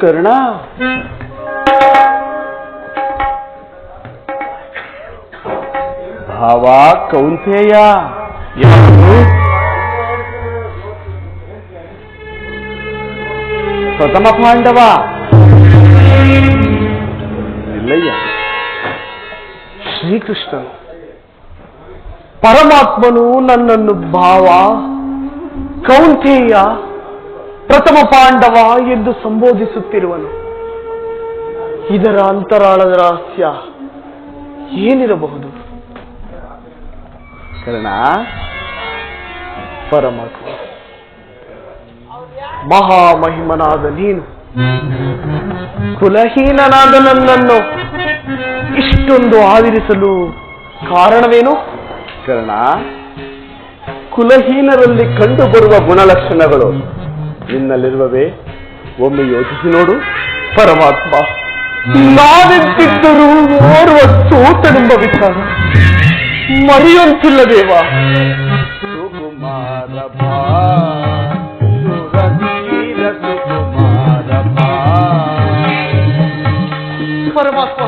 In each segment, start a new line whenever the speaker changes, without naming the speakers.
ಕರ್ಣ. ಭಾವ ಕೌಂತೆಯ, ಪ್ರಥಮ ಪಾಂಡವ ಇಲ್ಲಯ್ಯ, ಶ್ರೀಕೃಷ್ಣನು ಪರಮಾತ್ಮನು ನನ್ನನ್ನು ಭಾವ ಕೌಂತೆಯ ಪ್ರಥಮ ಪಾಂಡವ ಎಂದು ಸಂಬೋಧಿಸುತ್ತಿರುವನು. ಇದರ ಅಂತರಾಳದ ರಹಸ್ಯ ಏನಿರಬಹುದು? ಕರ್ಣ, ಪರಮಾತ್ಮ ಮಹಾಮಹಿಮನಾದ ನೀನು ಕುಲಹೀನನಾದ ನನ್ನನ್ನು ಇಷ್ಟೊಂದು ಆದರಿಸಲು ಕಾರಣವೇನು? ಕರ್ಣ, ಕುಲಹೀನರಲ್ಲಿ ಕಂಡುಬರುವ ಗುಣಲಕ್ಷಣಗಳು ನಿನ್ನಲ್ಲಿರುವವೇ? ಒಮ್ಮೆ ಯೋಚಿಸಿ ನೋಡು. ಪರಮಾತ್ಮ, ನಾನೆಂತಿದ್ದರೂ ಓರ್ವ ಸೋತನೆಂಬ ವಿಚಾರ ಮರೆಯುವಂತಿಲ್ಲ ದೇವ. ಪರಮಾತ್ಮ,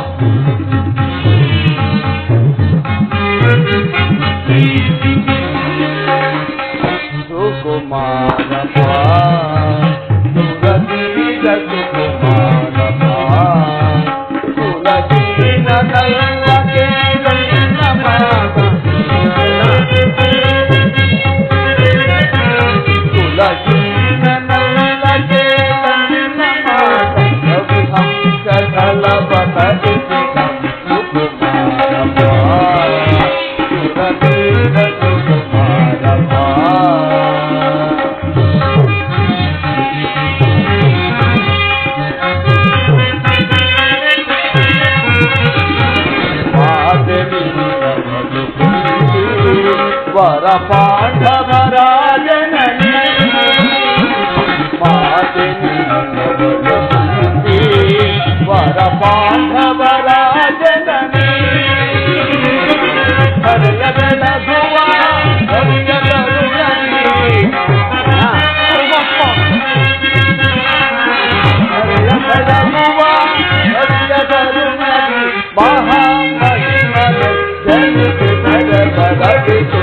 ವರ ಪಾಂಡವರಾಜನನಿ ಮಾತೆ ವರ ಪಾಂಡವರಾಜನನಿ ಹರಿಯ ಬೆಳಗುವ ಹರಿಯ ಕರುಣನಿ ಹರಿಯ ಬೆಳಗುವ ಹರಿಯ ಕರುಣನಿ ಮಹಾಮಹಿಮನ ಜನಿಸಿ ಬರಬರಗಿತು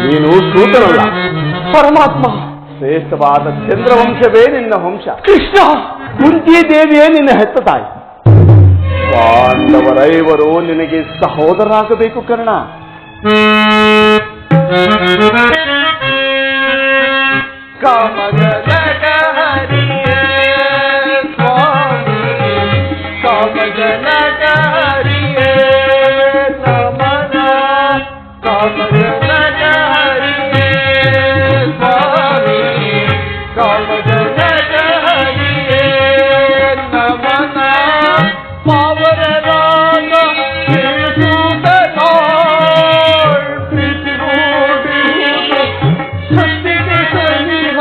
ನೀನು ಸೂತನಲ್ಲ, ಪರಮಾತ್ಮ. ಶ್ರೇಷ್ಠವಾದ ಚಂದ್ರವಂಶವೇ ನಿನ್ನ ವಂಶ. ಕೃಷ್ಣ, ಕುಂತಿ ದೇವಿಯೇ ನಿನ್ನ ಹೆತ್ತ ತಾಯಿ. ಪಾಂಡವರೈವರು ನಿನಗೆ ಸಹೋದರಾಗಬೇಕು ಕರ್ಣ.
Shakti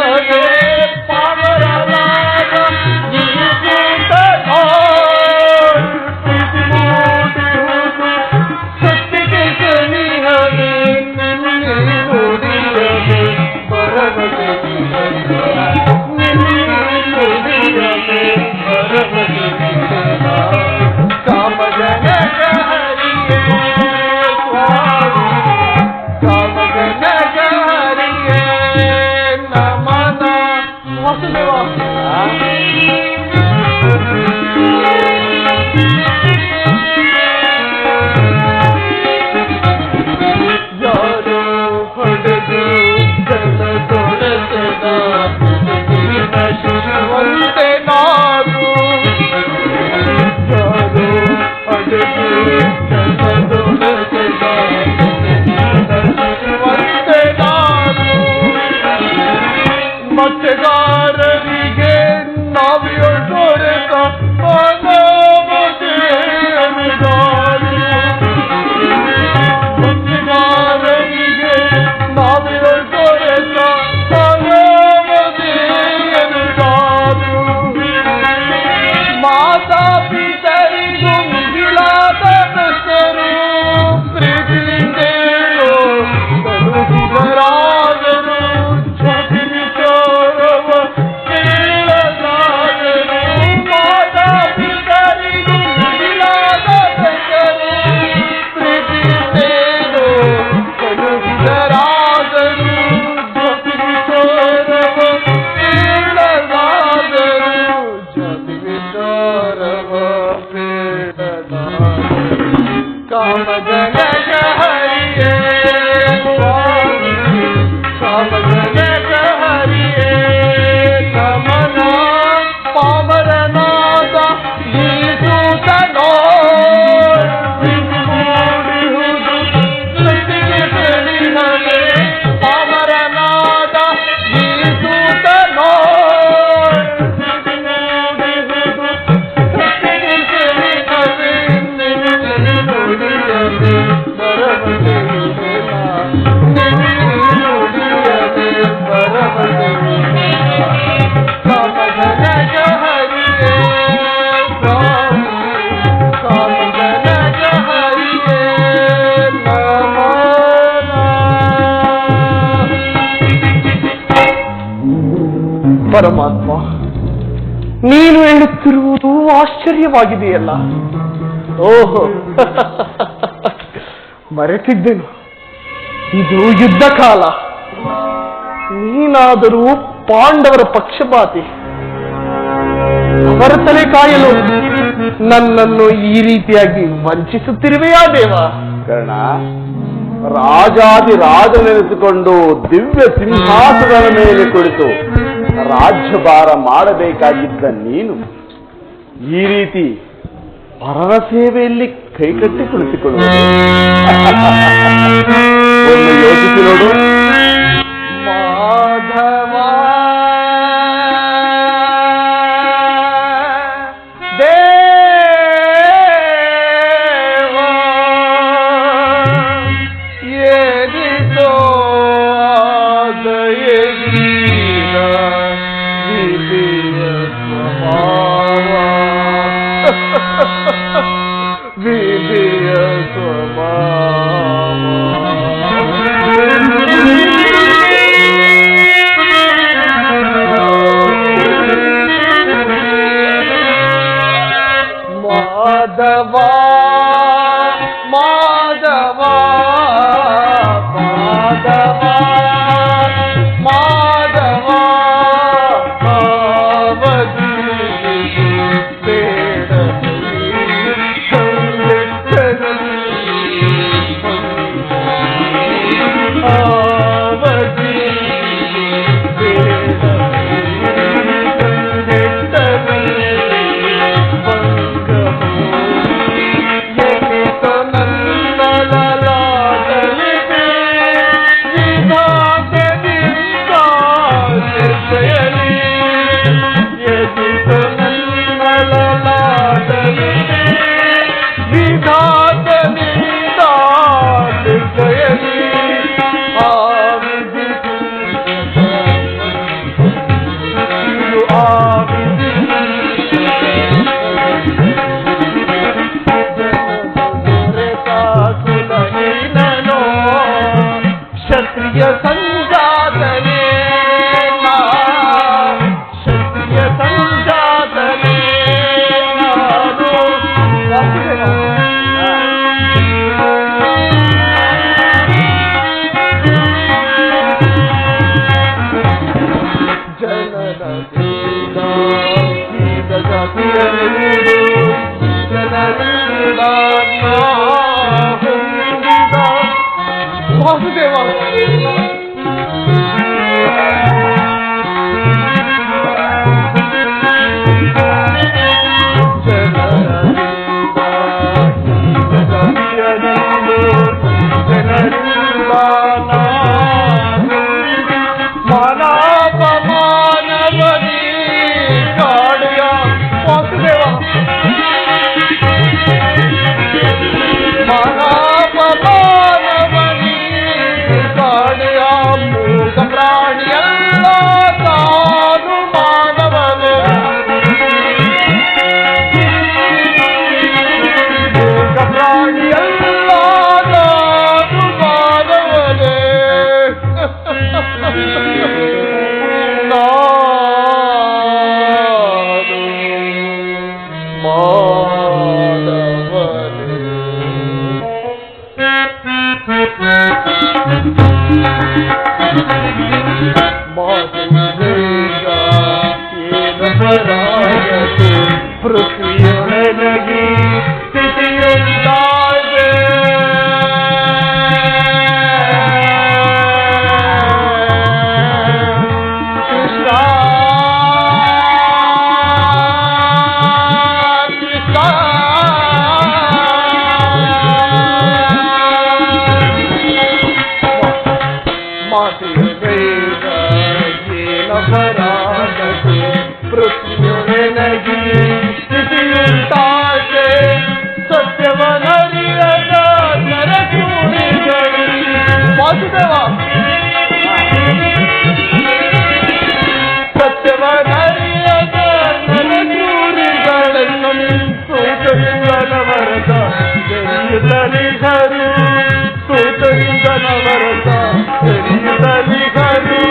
ಪರಮಾತ್ಮ, ನೀನು ಹೇಳುತ್ತಿರುವುದು ಆಶ್ಚರ್ಯವಾಗಿದೆಯಲ್ಲ. ಓಹೋ, ಮರೆತಿದ್ದೆನು, ಇದು ಯುದ್ಧ ಕಾಲ. ನೀನಾದರೂ ಪಾಂಡವರ ಪಕ್ಷಪಾತಿ. ಅವರ ತಲೆ ಕಾಯಲು ನನ್ನನ್ನು ಈ ರೀತಿಯಾಗಿ ವಂಚಿಸುತ್ತಿರುವೆಯಾ ದೇವ?
ಕರ್ಣ, ರಾಜಾದಿ ರಾಜನೆನಿಸಿಕೊಂಡು ದಿವ್ಯ ಸಿಂಹಾಸನದ ಮೇಲೆ ಕುಳಿತು ರಾಜ್ಯಭಾರ ಮಾಡಬೇಕಾಗಿದ್ದ ನೀನು ಈ ರೀತಿ ಪರರ ಸೇವೆಯಲ್ಲಿ ಕೈಕಟ್ಟಿ ಕುಳಿತುಕೊಳ್ಳುವುದು ಒಂದು ಯೋಚಿಸಿ ನೋಡು.
ಮಾಧವ ಸರಿಹರು ಸೂತರಿಂದ ನವರಸ ಸರಿಹರು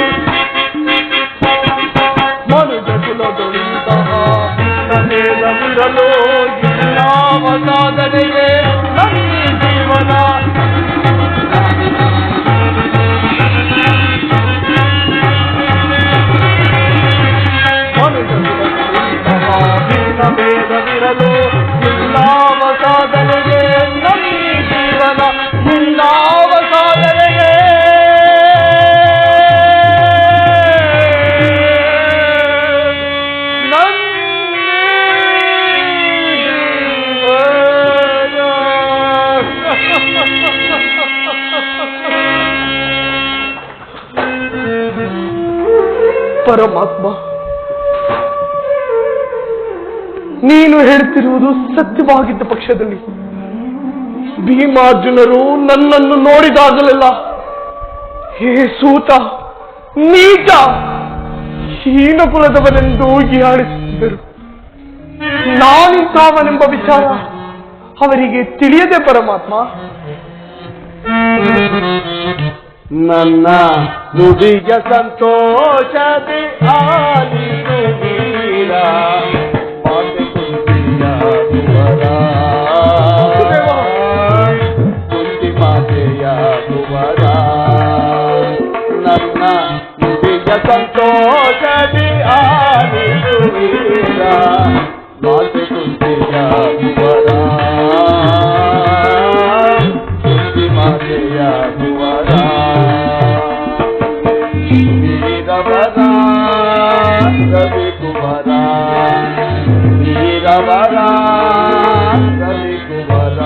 ಮನುಜ ಕುಲದೊಳಿಂತಹ ನಮೇಲವಿರಲು ಯಾವ ಸಾಧನೆಗೆ ನನ್ನಿ ಜೀವನ ಭೇದವಿರಲು ಇನ್ನಾವ ಸಾಧನೆಗೆ ನನ್ನಿ ಜೀವನ ಇನ್ನಾವ ಸಾಧನೆಗೆ ಪರಮಾತ್ಮ, ನೀನು ಹೇಳ್ತಿರುವುದು ಸತ್ಯವಾಗಿದ್ದ ಪಕ್ಷದಲ್ಲಿ ಭೀಮಾರ್ಜುನರು ನನ್ನನ್ನು ನೋಡಿದಾಗಲೆಲ್ಲ ಹೇ ಸೂತ, ನೀಚ, ಹೀನ ಕುಲದವನೆಂದು ಹೀಯಾಳಿಸುತ್ತಿದ್ದರು. ನಾನಿಂಥವನೆಂಬ ವಿಚಾರ ಅವರಿಗೆ ತಿಳಿಯದೆ ಪರಮಾತ್ಮ.
ನನ್ನ ನುಡಿಯ ಸಂತೋಷದಿ ಆಲಿಸು ವೀರ ಮಾತೆ ಕುಂತಿಯ ಕುವರ ಕುಂತಿ ಮಾತೆಯ ಕುವರ ನನ್ನ ನುಡಿಯ ಸಂತೋಷದಿ ಆಲಿಸು ವೀರ ಮಾತೆ ಕುಂತಿಯ ಕುವರ ಕುಂತಿ ಮಾತೆಯ ಕುವರ ವೀರವರ ರವಿ ಕುವರ ವೀರವರ ರವಿ ಕುವರ.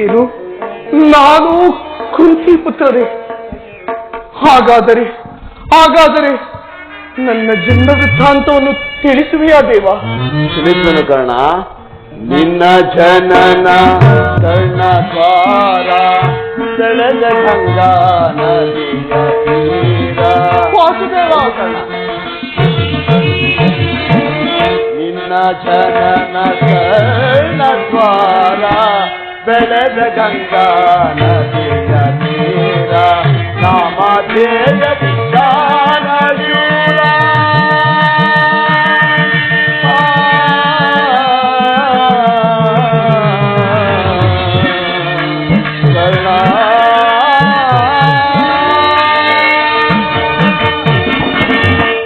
ಏನು, ನಾನು ಕುಂತಿ ಪುತ್ರರೇ? ಹಾಗಾದರೆ ನನ್ನ ಜನ್ಮ ವೃತ್ತಾಂತವನ್ನು ತಿಳಿಸುವೆಯಾ ದೇವ?
ತಿಳಿಸುವನು ಕರ್ಣ. ನಿನ್ನ ಜನನ ಕರ್ಣದ್ವಾರ ಸೆಳೆದ ಗಂಗಾ ನದಿಯ ತೀರ.
ವಾಸುದೇವ ಕರ್ಣ,
ನಿನ್ನ ಜನನ ಕರ್ಣದ್ವಾರ ಬೆಳೆದ ಗಂಗಾ ನದಿಯ ತೀರ ನಾಮಧೇಯ ವಿಜ್ಞಾನ ಶೂರ.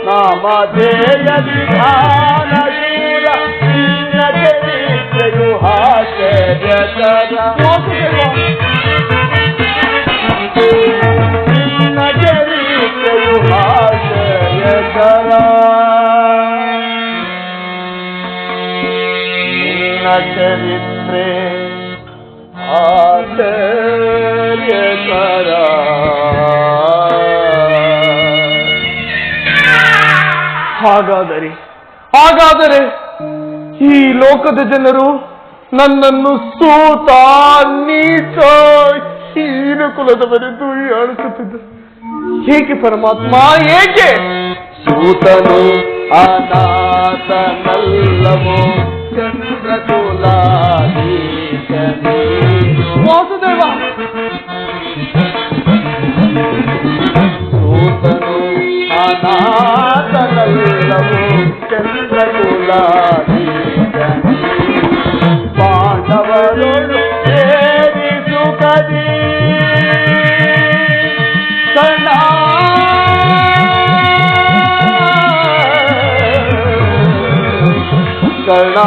ನಾಮಧೇಯ ವಿಧಾನ ಶೂರ ನಿನ್ನ ಚರಿತ್ರೆಯು ಹಾಸ್ಯಕರ. ನಿನ್ನ ಚರಿತ್ರೆಯು ಹಾಸ್ಯಕರ. ನಿನ್ನ ಚರಿತ್ರೆ ಆಶ್ಚರ್ಯಕರ.
ಹಾಗಾದರೆ ಈ ಲೋಕದ ಜನರು ನನ್ನನ್ನು ಸೂತ, ನೀಚ, ಹೀನ ಕುಲದವರೆಂದು ಹೀಯಾಳಿಸುತ್ತಿದ್ದರು. ಹೇಗೆ ಪರಮಾತ್ಮ, ಹೇಗೆ?
ಸೂತನು ಅನಾಥನಲ್ಲವೋ ಚಂದ್ರಕುಲಾಧೀಶನೇ.
ವಾಸುದೇವ,
ಸೂತನು ಅನಾಥನಲ್ಲವೋ ಚಂದ್ರಕುಲಾಧೀಶನೇ. ಪಾಂಡವರೊಳು ಸೇರಿ ಸುಖದಿ ಕರ್ಣ ಕರ್ಣ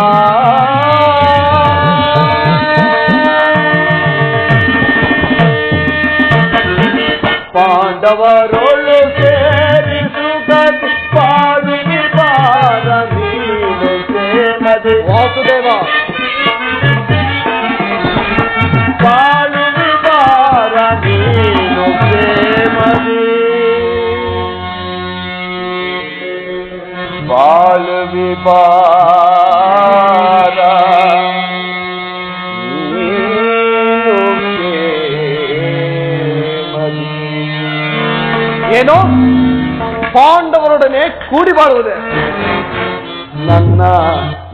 ಪಾಂಡವರೊಳು ಸೇರಿ ಸುಖದಿ ಪಾಡುವಿ ಬಾರ ನೀನು ಸೇನದೆ. ವಾಸುದೇವ, ಪಾಡುವಿ ಬಾರ ನೀನು ಪ್ರೇಮದಿ. ಬಾಳುವಿ ಬಾರ ನೀನು ಪ್ರೇಮದಿ.
ಏನೋ ಪಾಂಡವರೊಡನೆ ಕೂಡಿ ಬಾಳುವುದೇ? ನನ್ನ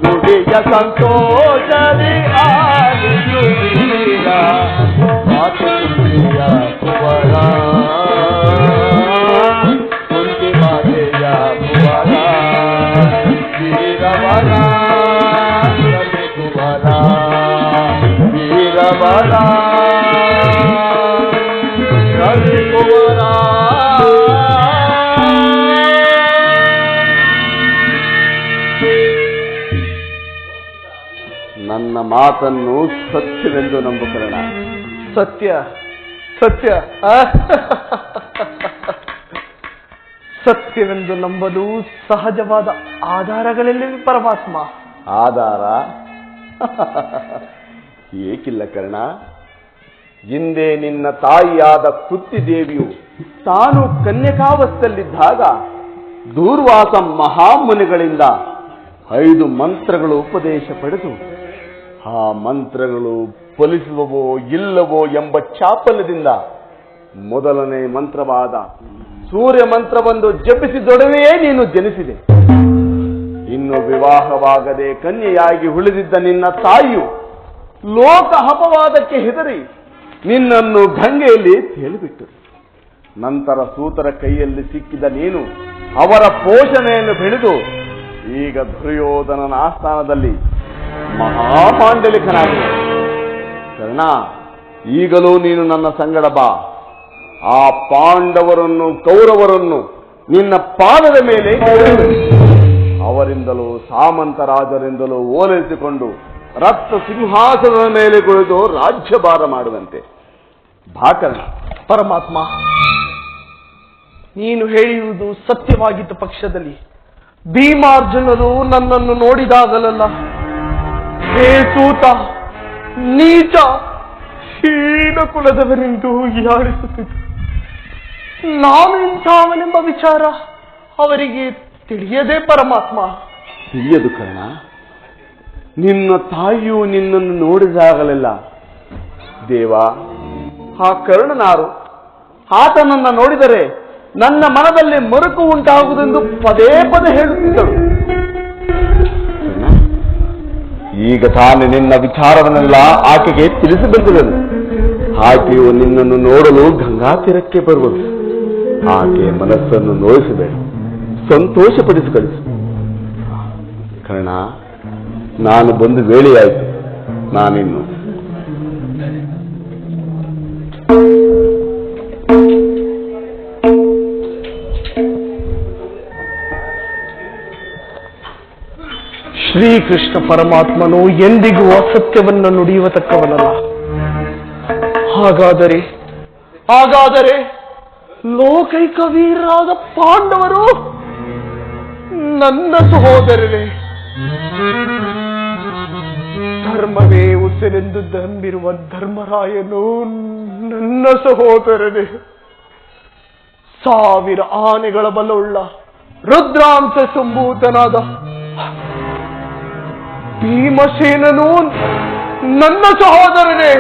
ನುಡಿಯ ಸಂತೋಷದಿ ಆಲಿಸುತ್ತೀರ ಮಾತುಪ್ರಿಯ ಕುವರ ಕುಂತಿ ಮಾತೆಯ ಕುವರ ವೀರವರ ಕವಿ ಕುವರ ವೀರವರ ಕವಿ ಕುವರ. ನನ್ನ ಮಾತನ್ನು ಸತ್ಯವೆಂದು ನಂಬುಕರಣ. ಸತ್ಯ ಸತ್ಯ ಸತ್ಯವೆಂದು ನಂಬಲು ಸಹಜವಾದ ಆಧಾರಗಳೆಲ್ಲಿವೆ ಪರಮಾತ್ಮ? ಆಧಾರ ಏಕಿಲ್ಲ ಕರ್ಣ. ಹಿಂದೆ ನಿನ್ನ ತಾಯಿಯಾದ ಕುಂತಿದೇವಿಯು ತಾನು ಕನ್ಯಕಾವಸ್ಥೆಯಲ್ಲಿದ್ದಾಗ ದೂರ್ವಾಸ ಮಹಾಮುನಿಗಳಿಂದ 5 ಮಂತ್ರಗಳು ಉಪದೇಶ ಪಡೆದು ಆ ಮಂತ್ರಗಳು ಫಲಿಸುವವೋ ಇಲ್ಲವೋ ಎಂಬ ಚಾಪಲ್ಯದಿಂದ ಮೊದಲನೇ ಮಂತ್ರವಾದ ಸೂರ್ಯ ಮಂತ್ರವೊಂದು ಜಪಿಸಿದೊಡನೆಯೇ ನೀನು ಜನಿಸಿದೆ. ಇನ್ನು ವಿವಾಹವಾಗದೆ ಕನ್ಯೆಯಾಗಿ ಉಳಿದಿದ್ದ ನಿನ್ನ ತಾಯಿಯು ಲೋಕ ಅಪವಾದಕ್ಕೆ ಹೆದರಿ ನಿನ್ನನ್ನು ಗಂಗೆಯಲ್ಲಿ ತೇಲಿಬಿಟ್ಟರು. ನಂತರ ಸೂತರ ಕೈಯಲ್ಲಿ ಸಿಕ್ಕಿದ ನೀನು ಅವರ ಪೋಷಣೆಯನ್ನು ಬೆಳೆದು ಈಗ ದುರ್ಯೋಧನನ ಆಸ್ಥಾನದಲ್ಲಿ ಮಹಾಪಾಂಡಲಿಕನಾಗಿದೆ. ಕರ್ಣ, ಈಗಲೂ ನೀನು ನನ್ನ ಸಂಗಡ ಬಾ. ಆ ಪಾಂಡವರನ್ನು ಕೌರವರನ್ನು ನಿನ್ನ ಪಾದದ ಮೇಲೆ ಅವರಿಂದಲೂ ಸಾಮಂತರಾಜರಿಂದಲೂ ಓಲೈಸಿಕೊಂಡು ರಕ್ತ ಸಿಂಹಾಸನದ ಮೇಲೆ ಕುಳಿತು ರಾಜ್ಯಭಾರ ಮಾಡುವಂತೆ ಭಾಕರ್ಣ. ಪರಮಾತ್ಮ, ನೀನು ಹೇಳಿರುವುದು ಸತ್ಯವಾಗಿದ್ದ ಪಕ್ಷದಲ್ಲಿ ಭೀಮಾರ್ಜುನರು ನನ್ನನ್ನು ನೋಡಿದಾಗಲಲ್ಲ, ಹೇ ಸೂತ, ನೀಚ, ಹೀನ ಕುಲದವರೆಂದು ಹೀಯಾಳಿಸುತ್ತಿದ್ದರು. ನಾನು ಇಂಥವನೆಂಬ ವಿಚಾರ ಅವರಿಗೆ ತಿಳಿಯದೆ ಪರಮಾತ್ಮ. ತಿಳಿಯದು ಕರ್ಣ. ನಿನ್ನ ತಾಯಿಯು ನಿನ್ನನ್ನು ನೋಡಿದಾಗಲೆಲ್ಲ ದೇವ, ಆ ಕರ್ಣನಾರು, ಆತನನ್ನ ನೋಡಿದರೆ ನನ್ನ ಮನದಲ್ಲಿ ಮರುಕು ಉಂಟಾಗುವುದೆಂದು ಪದೇ ಪದೇ ಹೇಳುತ್ತಿದ್ದಳು. ಈಗ ತಾನೇ ನಿನ್ನ ವಿಚಾರವನ್ನೆಲ್ಲ ಆಕೆಗೆ ತಿಳಿಸಿ ಬಂದಿದ್ದನು. ಆಕೆಯು ನಿನ್ನನ್ನು ನೋಡಲು ಗಂಗಾ ತೀರಕ್ಕೆ ಬರುವುದು. ಆಕೆಯ ಮನಸ್ಸನ್ನು ನೋಯಿಸಬೇಡ, ಸಂತೋಷಪಡಿಸಿ ಕಳಿಸು. ಕರ್ಣ, ನಾನು ಬಂದು ವೇಳೆಯಾಯಿತು. ನಾನಿನ್ನು ಶ್ರೀಕೃಷ್ಣ ಪರಮಾತ್ಮನು ಎಂದಿಗೂ ಅಸತ್ಯವನ್ನು ನುಡಿಯುವತಕ್ಕವನಲ್ಲ. ಹಾಗಾದರೆ ಲೋಕೈಕ ವೀರರಾದ ಪಾಂಡವರು ನನ್ನ ಸಹೋದರರೇ. ಧರ್ಮವೇ ಉಸಿರೆಂದು ನಂಬಿರುವ ಧರ್ಮರಾಯನು ನನ್ನ ಸಹೋದರರೇ. 1000 ಆನೆಗಳ ಬಲವುಳ್ಳ ರುದ್ರಾಂಶ ಸಂಭೂತನಾದ ಭೀಮಸೇನನು ನನ್ನ ಸಹೋದರನೇ.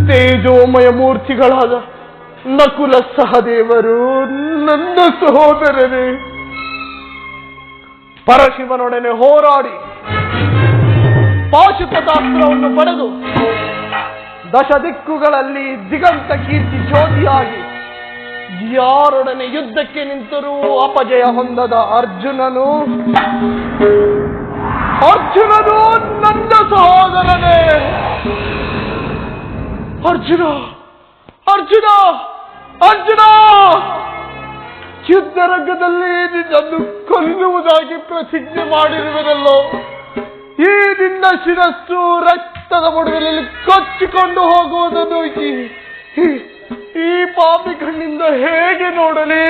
ತೇಜೋಮಯ ಮೂರ್ತಿಗಳಾದ ನಕುಲ ಸಹದೇವರು ನನ್ನ ಸಹೋದರನೇ. ಪರಶಿವನೊಡನೆ ಹೋರಾಡಿ ಪಾಶುಪತಾಸ್ತ್ರವನ್ನು ಪಡೆದು ದಶ ದಿಕ್ಕುಗಳಲ್ಲಿ ದಿಗಂತ ಕೀರ್ತಿ ಜ್ಯೋತಿಯಾಗಿ ಯಾರೊಡನೆ ಯುದ್ಧಕ್ಕೆ ನಿಂತರೂ ಅಪಜಯ ಹೊಂದದ ಅರ್ಜುನನು ನನ್ನ ಸಹೋದರನೇ. ಅರ್ಜುನ ಯುದ್ಧ ರಂಗದಲ್ಲಿ ನಿನ್ನನ್ನು ಕೊಲ್ಲುವುದಾಗಿ ಪ್ರತಿಜ್ಞೆ ಮಾಡಿರುವುದಲ್ಲೋ, ಈ ನಿನ್ನ ಶಿರಸ್ಸು ರಕ್ತದ ಬುಡದಲ್ಲಿ ಕೊಚ್ಚಿಕೊಂಡು ಹೋಗುವುದನ್ನು ಈ ಪಾಪಿ ಕಣ್ಣಿಂದ ಹೇಗೆ ನೋಡಲಿ?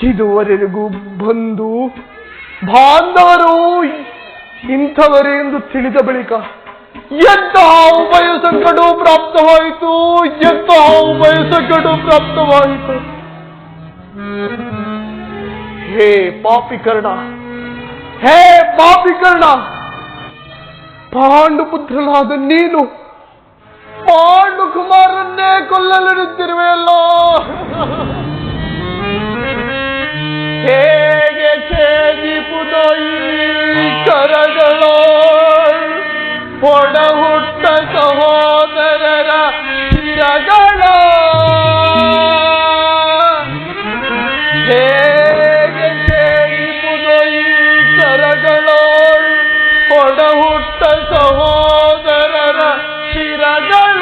ಇದುವರೆಗೂ ಬಂದು ಬಾಂಧವರು ಇಂಥವರೇ ಎಂದು ತಿಳಿದ ಬಳಿಕ ಎಂತಹ ಉಭಯ ಸಂಕಟವು ಪ್ರಾಪ್ತವಾಯಿತು. ಹೇ ಪಾಪಿಕರ್ಣ, ಪಾಂಡುಪುತ್ರನಾದ ನೀನು
ಪಾಂಡು ಕುಮಾರನ್ನೇ ಕೊಲ್ಲಲು ನಿಂತಿರುವೆಯಲ್ಲ. ಹೇಗೆ ಛೇದಿಪುದೋ ಈ ಕರಗಳು ಒಡ ಹುಟ್ಟ ಸಹೋದರರ ಶಿರಗಳ. ಹೇಗೆ ಛೇದಿಪುದೋ ಈ ಕರಗಳು ಒಡ ಹುಟ್ಟ ಸಹೋದರರ ಶಿರಗಳ.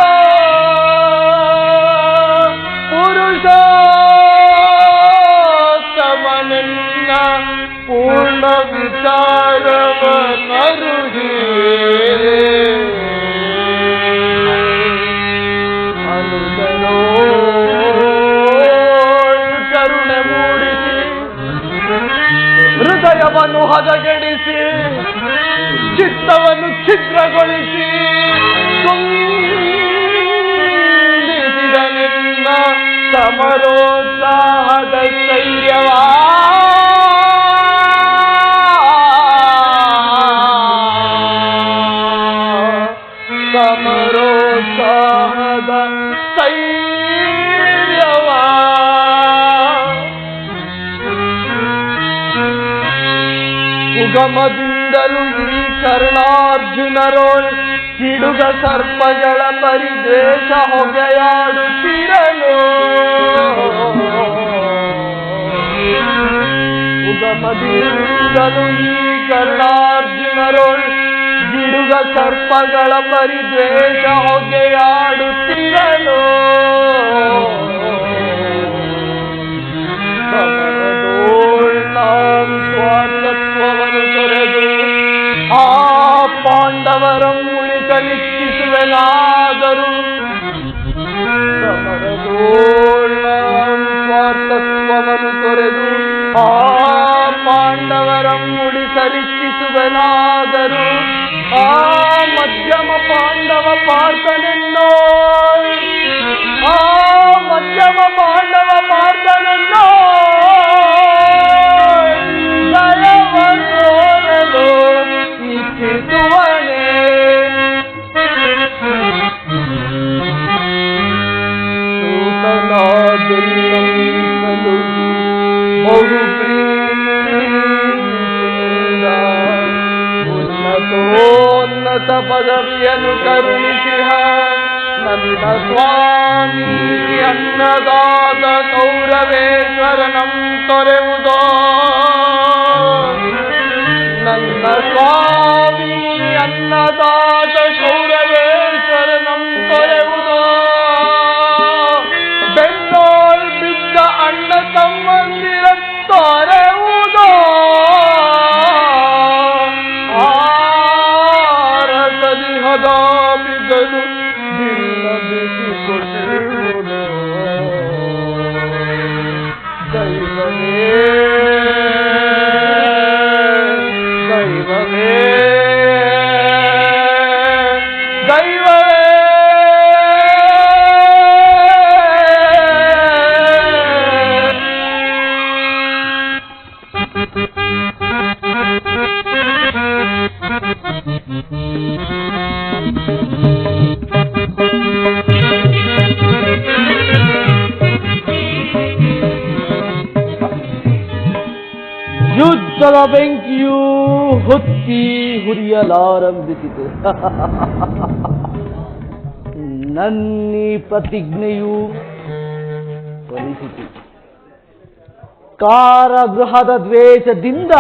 ಪುರುಷೋತ್ತಮನೆನ್ನ ಪೂರ್ಣ ವಿಚಾರವ ಕರುಹಿ ಅನುದನೋ ಕರುಣೆ ಮೂಡಿಸಿ ಹೃದಯವನ್ನು ಹದಗೆಡಿಸಿ ಚಿತ್ತವನ್ನು ಛಿದ್ರಗೊಳಿಸಿ ತುಂಬಿಸಿದ ನಿನ್ನ ಸಮರೋತ್ಸಾಹದ ಶೈರ್ಯವ ಸಮರೋತ್ಸಾಹದ ಶೈರ್ಯವ ಉಗಮದಿಂದಲೂ ಈ ಕರ್ಣಾರ್ಜುನರೋಳ್ ಕಿಡುಗ ಸರ್ಪಗಳ ಪರಿದ್ವೇಷ ಹೊಗೆಯಾಡುತ್ತಿರಲು. ಉಗಮದಿಂದಲೂ ಈ ಕರ್ಣಾರ್ಜುನರೋಳ್ ಕಿಡುಗ ಸರ್ಪಗಳ ಪರಿದ್ವೇಷ ಹೊಗೆಯಾಡುತ್ತಿರಲು. ಸ್ವಾತತ್ವವನ್ನು ತೊರೆದು ಆ ಪಾಂಡವರ ಉಳಿಸಲಿಚ್ಛಿಸುವೆನಾದರೂ ಸ್ವಾತತ್ವವನ್ನು ತೊರೆದು ಆ ಪಾಂಡವರ ಉಳಿಸಲಿಚ್ಛಿಸುವೆನಾದರೂ ಆ ಮಧ್ಯಮ ಪಾಂಡವ ಪಾರ್ಥನೆನ್ನೋ ಆ ಮಧ್ಯಮ ಪಾಂಡವ ಪಾರ್ಥನೆನ್ನೋ ದಯವನ್ನೋರಲು ಇಚ್ಛಿಸುವನೇ. ಸೂತನಾದೆಲ್ಲರೂ ಬಹು ಪ್ರೀತಿಯಿಂದ ಉನ್ನತೋನ್ನತ ಪದವಿಯನ್ನು ಕರುಣಿಸಿಹ ನನ್ನ ಸ್ವಾಮಿ ಅನ್ನದಾತ ಕೌರವೇಶ್ವರನಂ ತೊರೆವುದೋ. ನನ್ನ ಸ್ವಾಮಿ ಅನ್ನದಾತ ಕೌರವೇಶ್ವರನಂ ತೊರೆವುದೋ. ಬೆನ್ನೋಳ್ ಬಿದ್ದ ಅಣ್ಣ ತಮ್ಮಂದಿರ ತೊರೆವುದೋ. ಆರಸದಿಹದ ಬಿಗಲು ದಿಲ್ಲ ಬಿಸಿಕೊಟ್ಟಿರುವುದೋ. ದೈವವೇ ದೈವವೇ ದೈವವೇ ಯುದ್ಧದ ಬೆಂಕಿಯು ಹೊತ್ತಿ ಹುರಿಯಲಾರಂಭಿಸಿತು. ನನ್ನಿ ಪ್ರತಿಜ್ಞೆಯು ಫಲಿಸಿತು. ಕಾರಾಗೃಹದ ದ್ವೇಷದಿಂದ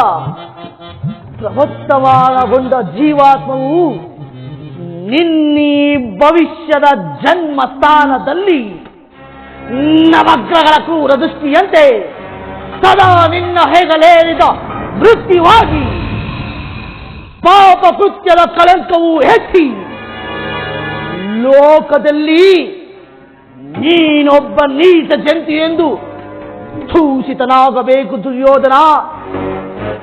ಪ್ರವರ್ತಮಾನಗೊಂಡ ಜೀವಾತ್ಮವು ನಿನ್ನೀ ಭವಿಷ್ಯದ ಜನ್ಮ ಸ್ಥಾನದಲ್ಲಿ ನವಗ್ರಹಗಳ ಕ್ರೂರ ದೃಷ್ಟಿಯಂತೆ ಸದಾ ನಿನ್ನ ಹೆಗಲೇರಿದ ಮೃತ್ಯುವಾಗಿ ಪಾಪ ಕೃತ್ಯದ ಕಳಂಕವು ಹೆಚ್ಚಿ ಲೋಕದಲ್ಲಿ ನೀನೊಬ್ಬ ನೀಚ ಜಂತು ಎಂದು ದೂಷಿತನಾಗಬೇಕು. ದುರ್ಯೋಧನ,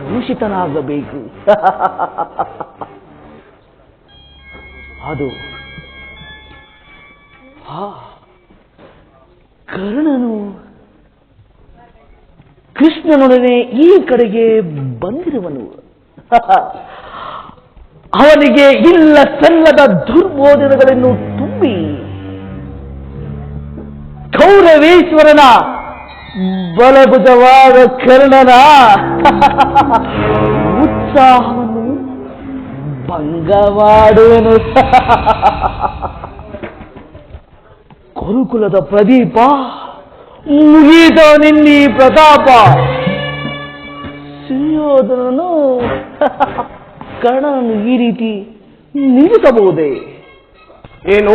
ದೂಷಿತನಾಗಬೇಕು. ಅದು ಕರ್ಣನು ಕೃಷ್ಣನೊಡನೆ ಈ ಕಡೆಗೆ ಬಂದಿರುವನು. ಅವನಿಗೆ ಇಲ್ಲ ಸಲ್ಲದ ದುರ್ಬೋಧನೆಗಳನ್ನು ತುಂಬಿ ಕೌರವೇಶ್ವರನ ಬಲಭುಜವಾದ ಕರ್ಣನ ಉತ್ಸಾಹವನ್ನು ಭಂಗ ಮಾಡುವನು. ಕುರುಕುಲದ ಪ್ರದೀಪ ಮುಗಿದ ನಿನ್ನಿ ಪ್ರತಾಪ. ಸುಯೋಧನನು ಕರ್ಣನನ್ನು ಈ ರೀತಿ ನಿಲ್ಲಿಸಬಹುದೇ?
ಏನು?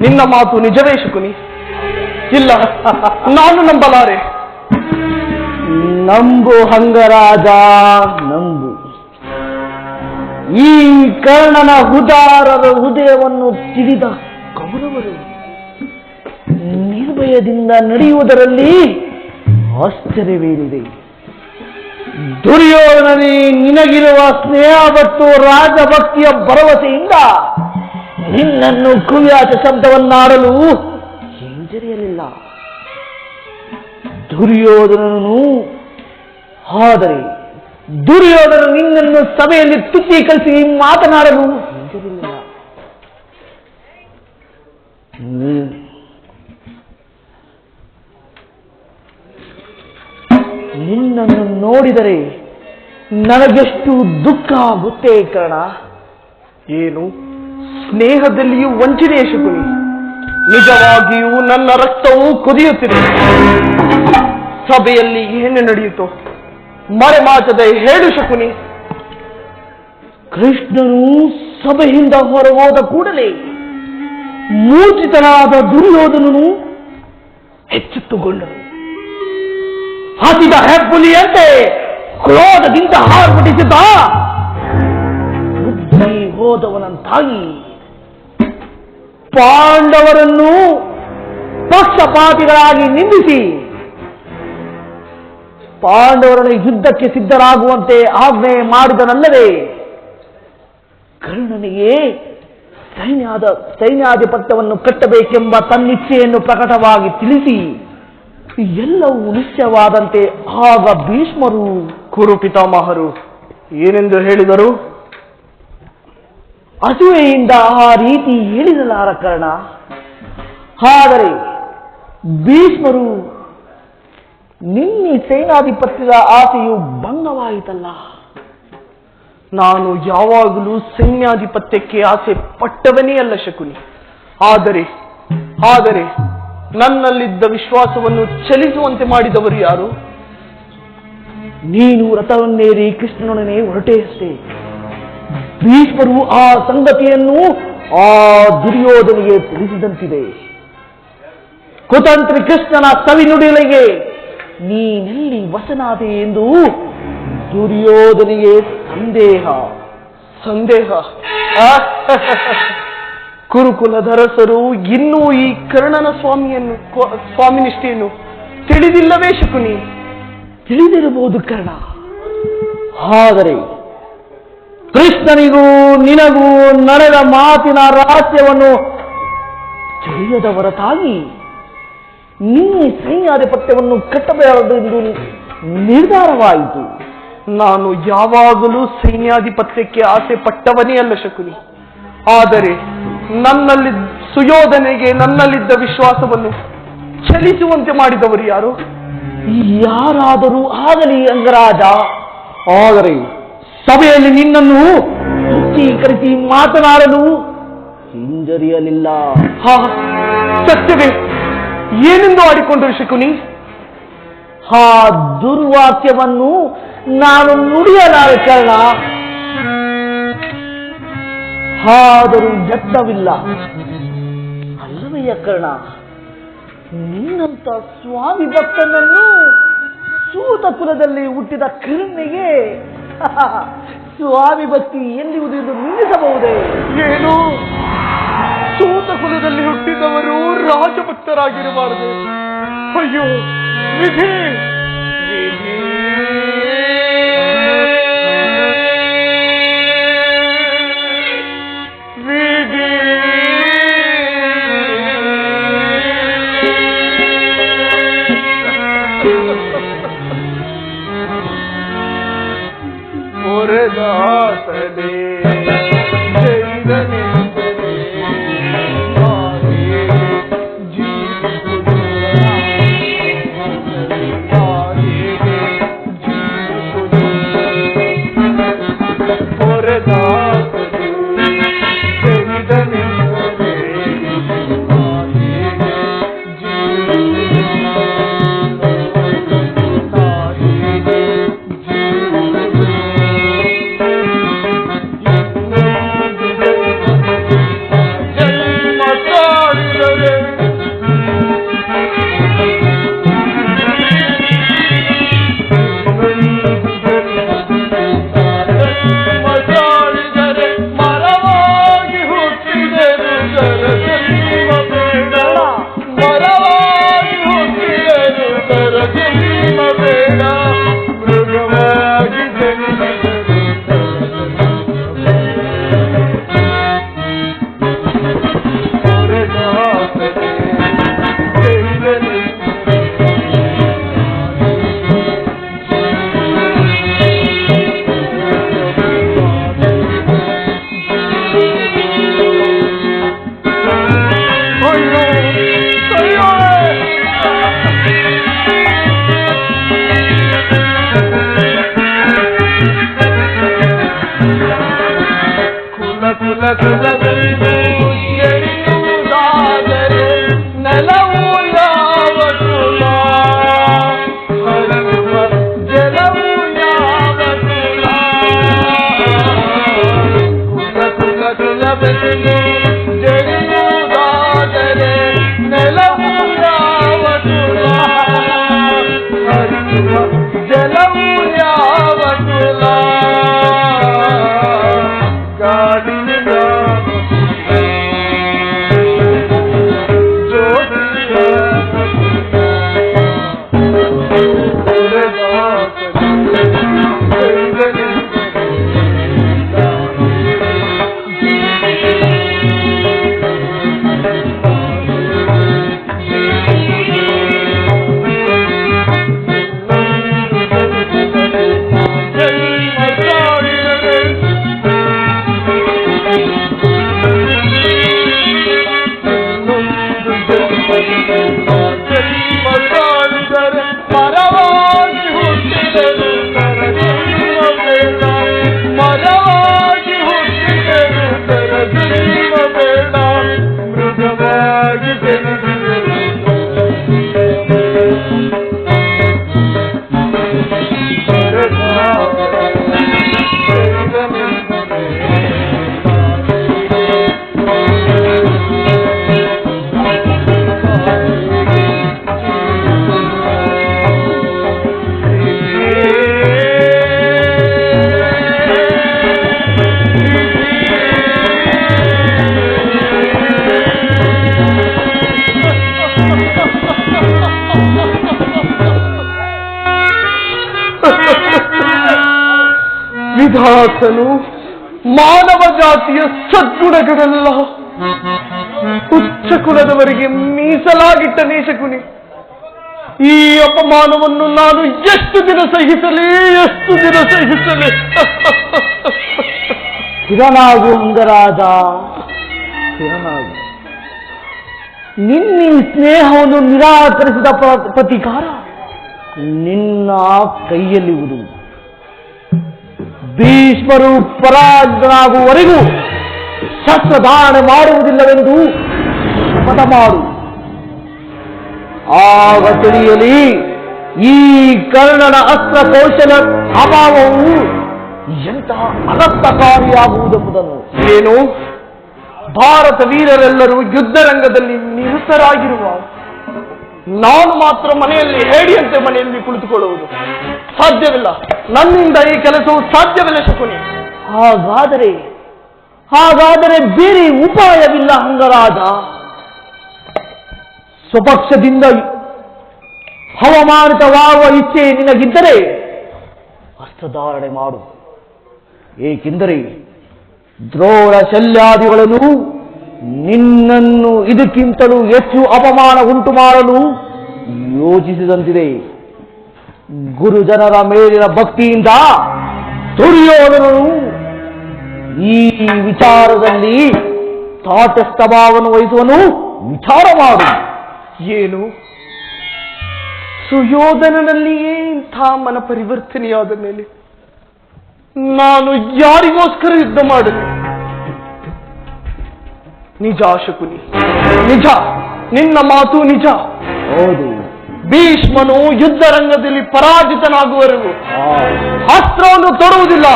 ನಿನ್ನ ಮಾತು ನಿಜವೇ ಶಕುನಿ? ಇಲ್ಲ, ನಾನು ನಂಬಲಾರೆ.
ನಂಬು ಹಂಗರಾಜ, ನಂಬು. ಈ ಕರ್ಣನ ಉದಾರರ ಹೃದಯವನ್ನು ತಿಳಿದ ಕೌರವರು ನಿರ್ಭಯದಿಂದ ನಡೆಯುವುದರಲ್ಲಿ ಆಶ್ಚರ್ಯವೇನಿದೆ. ದುರ್ಯೋಧನನೇ ನಿನಗಿರುವ ಸ್ನೇಹ ಮತ್ತು ರಾಜಭಕ್ತಿಯ ಭರವಸೆಯಿಂದ ನಿನ್ನನ್ನು ಕುವ್ಯಾಚ ಶಬ್ದವನ್ನಾಡಲು ಹಿಂಜರಿಯಲಿಲ್ಲ. ಆದರೆ ದುರ್ಯೋಧನ ನಿನ್ನನ್ನು ಸಭೆಯಲ್ಲಿ ತುಚ್ಛೀಕರಿಸಿ ಮಾತನಾಡಲು ಹಿಂಜರಿಯಲಿಲ್ಲ. ನಿನ್ನನ್ನು ನೋಡಿದರೆ ನನಗೆಷ್ಟು ದುಃಖ ಆಗುತ್ತೆ ಕರ್ಣ.
ಏನು? ಸ್ನೇಹದಲ್ಲಿಯೂ ವಂಚನೆಯ ಶಕುನಿ? ನಿಜವಾಗಿಯೂ ನನ್ನ ರಕ್ತವು ಕುದಿಯುತ್ತಿದೆ. ಸಭೆಯಲ್ಲಿ ಏನು ನಡೆಯಿತು ಮರೆಮಾಚದೆ ಹೇಳು ಶಕುನಿ.
ಕೃಷ್ಣನು ಸಭೆಯಿಂದ ಹೊರಹೋದ ಕೂಡಲೇ ಮೂರ್ಛಿತನಾದ ದುರ್ಯೋಧನನು ಎಚ್ಚೆತ್ತುಕೊಂಡನು. ಹಸಿದ ಹೆಬ್ಬುಲಿಯಂತೆ ಕ್ರೋಧದಿಂದ ಹಾರ್ಪಡಿಸಿದ ಬುದ್ಧಿ ಹೋದವನಂತಾಗಿ ಪಾಂಡವರನ್ನು ಪಕ್ಷಪಾತಿಗಳಾಗಿ ನಿಂದಿಸಿ ಪಾಂಡವರನ್ನು ಯುದ್ಧಕ್ಕೆ ಸಿದ್ಧರಾಗುವಂತೆ ಆಜ್ಞೆ ಮಾಡಿದನಲ್ಲದೆ ಕರ್ಣನಿಗೆ ಸೈನ್ಯಾಧಿಪತ್ಯವನ್ನು ಕಟ್ಟಬೇಕೆಂಬ ತನ್ನಿಚ್ಛೆಯನ್ನು ಪ್ರಕಟವಾಗಿ ತಿಳಿಸಿ ಎಲ್ಲವೂ ನಿಶ್ಚಯವಾದಂತೆ ಆಗ ಭೀಷ್ಮರು
ಕುರು ಪಿತಾಮಹರು ಏನೆಂದು ಹೇಳಿದರು?
ಅಸೂಯೆಯಿಂದ ಆ ರೀತಿ ಹೇಳಿದಲಾರ ಕರ್ಣ. ಆದರೆ ಭೀಷ್ಮರು ನಿನ್ನ ಸೇನಾಧಿಪತ್ಯದ ಆಸೆಯು ಭಂಗವಾಯಿತಲ್ಲ.
ನಾನು ಯಾವಾಗಲೂ ಸೈನ್ಯಾಧಿಪತ್ಯಕ್ಕೆ ಆಸೆ ಪಟ್ಟವನೇ ಅಲ್ಲ ಶಕುನಿ. ಆದರೆ ನನ್ನಲ್ಲಿದ್ದ ವಿಶ್ವಾಸವನ್ನು ಚಲಿಸುವಂತೆ ಮಾಡಿದವರು ಯಾರು?
ನೀನು ರಥವನ್ನೇರಿ ಕೃಷ್ಣನೊಡನೆ ಹೊರಟೆಯಷ್ಟೇ. ಭೀಷ್ಮರು ಆ ಸಂಗತಿಯನ್ನು ಆ ದುರ್ಯೋಧನಿಗೆ ತಿಳಿಸಿದಂತಿದೆ. ಕುತಂತ್ರಿ ಕೃಷ್ಣನ ಸವಿನುಡಿಗಳಿಗೆ ನೀನೆಲ್ಲಿ ವಶನಾದೆ ಎಂದು ದುರ್ಯೋಧನಿಗೆ ಸಂದೇಹ.
ಕುರುಕುಲಧರಸರು ಇನ್ನೂ ಈ ಕರ್ಣನ ಸ್ವಾಮಿನಿಷ್ಠೆಯನ್ನು ತಿಳಿದಿಲ್ಲವೇ ಶಕುನಿ?
ತಿಳಿದಿರಬಹುದು ಕರ್ಣ. ಆದರೆ ಕೃಷ್ಣನಿಗೂ ನಿನಗೂ ನಡೆದ ಮಾತಿನ ರಹಸ್ಯವನ್ನು ತಿಳಿಯದ ಹೊರತಾಗಿ ನಿನ್ನ ಸೈನ್ಯಾಧಿಪತ್ಯವನ್ನು ಕಟ್ಟಬಾರದೆಂದು ನಿರ್ಧಾರವಾಯಿತು.
ನಾನು ಯಾವಾಗಲೂ ಸೈನ್ಯಾಧಿಪತ್ಯಕ್ಕೆ ಆಸೆ ಪಟ್ಟವನೇ ಅಲ್ಲ ಶಕುನಿ. ಆದರೆ ಸುಯೋಧನೆಗೆ ನನ್ನಲ್ಲಿದ್ದ ವಿಶ್ವಾಸವನ್ನು ಚಲಿಸುವಂತೆ ಮಾಡಿದವರು ಯಾರು?
ಯಾರಾದರೂ ಆಗಲಿ ಅಂಗರಾಜ. ಆದರೆ ಸಭೆಯಲ್ಲಿ ನಿನ್ನನ್ನು ತುಚ್ಛೀಕರಿಸಿ ಮಾತನಾಡಲು ಹಿಂಜರಿಯಲಿಲ್ಲ.
ಸತ್ಯವೇ? ಏನೆಂದು ಆಡಿಕೊಂಡರು ಶಕುನಿ?
ಆ ದುರ್ವಾಕ್ಯವನ್ನು ನಾನು ನುಡಿಯಲಾರೆ ಕರ್ಣ. ಆದರೂ ಯತ್ನವಿಲ್ಲ ಅಲ್ಲವಯ್ಯ ಕರ್ಣ. ನಿನ್ನಂತ ಸ್ವಾಮಿ ಭಕ್ತನನ್ನು ಸೂತ ಕುಲದಲ್ಲಿ ಹುಟ್ಟಿದ ಕರ್ಣಿಗೆ ಸ್ವಾಮಿ ಭಕ್ತಿ ಎನ್ನುವುದು ಎಂದು ನಿಲ್ಲಿಸಬಹುದೇ?
ಏನು? ಸೂತ ಕುಲದಲ್ಲಿ ಹುಟ್ಟಿದವರು ರಾಜಭಕ್ತರಾಗಿರಬಾರದು? ಅಯ್ಯೋ ವಿಧಿ!
ಮುರದಾಸನೆ ಜೈದನೆ
ವಿಧಾತನು ಮಾನವ ಜಾತಿಯ ಸದ್ಗುಣಗಳೆಲ್ಲ ಉಚ್ಚ ಕುಲದವರಿಗೆ ಮೀಸಲಾಗಿಟ್ಟ ನೇಶಕುನಿ, ಈ ಅಪಮಾನವನ್ನು ನಾನು ಎಷ್ಟು ದಿನ ಸಹಿಸಲಿ?
ಸ್ಥಿರನಾಗು ಅಂಗರಾಜ, ಸ್ಥಿರನಾಗು. ನಿನ್ನ ಸ್ನೇಹವನ್ನು ನಿರಾಕರಿಸಿದ ಪ್ರತಿಕಾರ ನಿನ್ನ ಕೈಯಲ್ಲಿರುವುದು. ಭೀಷ್ಮರು ಪರಾಜಿತನಾಗುವವರೆಗೂ ಶಸ್ತ್ರಧಾರಣೆ ಮಾಡುವುದಿಲ್ಲವೆಂದು ಶಪಥ ಮಾಡು. ಆಗ ತಿಳಿಯಲಿ ಈ ಕರ್ಣನ ಅಸ್ತ್ರ ಕೌಶಲ ಅಭಾವವು ಎಂತಹ ಅನರ್ಥಕಾರಿಯಾಗುವುದೆಂಬುದನ್ನು.
ಏನು? ಭಾರತ ವೀರರೆಲ್ಲರೂ ಯುದ್ಧರಂಗದಲ್ಲಿ ನಿರತರಾಗಿರುವ ನಾನು ಮಾತ್ರ ಮನೆಯಲ್ಲಿ ಹೇಡಿಯಂತೆ ಮನೆಯಲ್ಲಿ ಕುಳಿತುಕೊಳ್ಳುವುದು ಸಾಧ್ಯವಿಲ್ಲ. ನನ್ನಿಂದ ಈ ಕೆಲಸವು ಸಾಧ್ಯವಿಲ್ಲ ಶಕುನಿ.
ಹಾಗಾದರೆ ಬೇರೆ ಉಪಾಯವಿಲ್ಲ ಅಂಗರಾಜ. ಸ್ವಪಕ್ಷದಿಂದ ಹವಾಮಾನಿತವಾಗುವ ಇಚ್ಛೆ ನಿನಗಿದ್ದರೆ ಅಸ್ತ್ರಧಾರಣೆ ಮಾಡು. ಏಕೆಂದರೆ ದ್ರೋಣ ಶಲ್ಯಾದಿಗಳನ್ನು ನಿನ್ನನ್ನು ಇದಕ್ಕಿಂತಲೂ ಹೆಚ್ಚು ಅಪಮಾನ ಉಂಟು ಮಾಡಲು ಯೋಚಿಸಿದಂತಿದೆ. ಗುರುಜನರ ಮೇಲಿನ ಭಕ್ತಿಯಿಂದ ದುರ್ಯೋಧನನು ಈ ವಿಚಾರದಲ್ಲಿ ತಾಟಸ್ಥ ಭಾವವನ್ನು ವಹಿಸುವನು. ವಿಚಾರ ಮಾಡು.
ಏನು? ಸುಯೋಧನನಲ್ಲಿಯೇ ಇಂಥ ಮನ ಪರಿವರ್ತನೆಯಾದ ಮೇಲೆ ನಾನು ಯಾರಿಗೋಸ್ಕರ ಯುದ್ಧ ಮಾಡಲಿ? ನಿಜ ಶಕುನಿ, ನಿಜ, ನಿನ್ನ ಮಾತು ನಿಜ.
ಹೌದು,
ಭೀಷ್ಮನು ಯುದ್ಧ ರಂಗದಲ್ಲಿ ಪರಾಜಿತನಾಗುವವರೆಗೂ ಅಸ್ತ್ರವನ್ನು ತೊಡುವುದಿಲ್ಲ.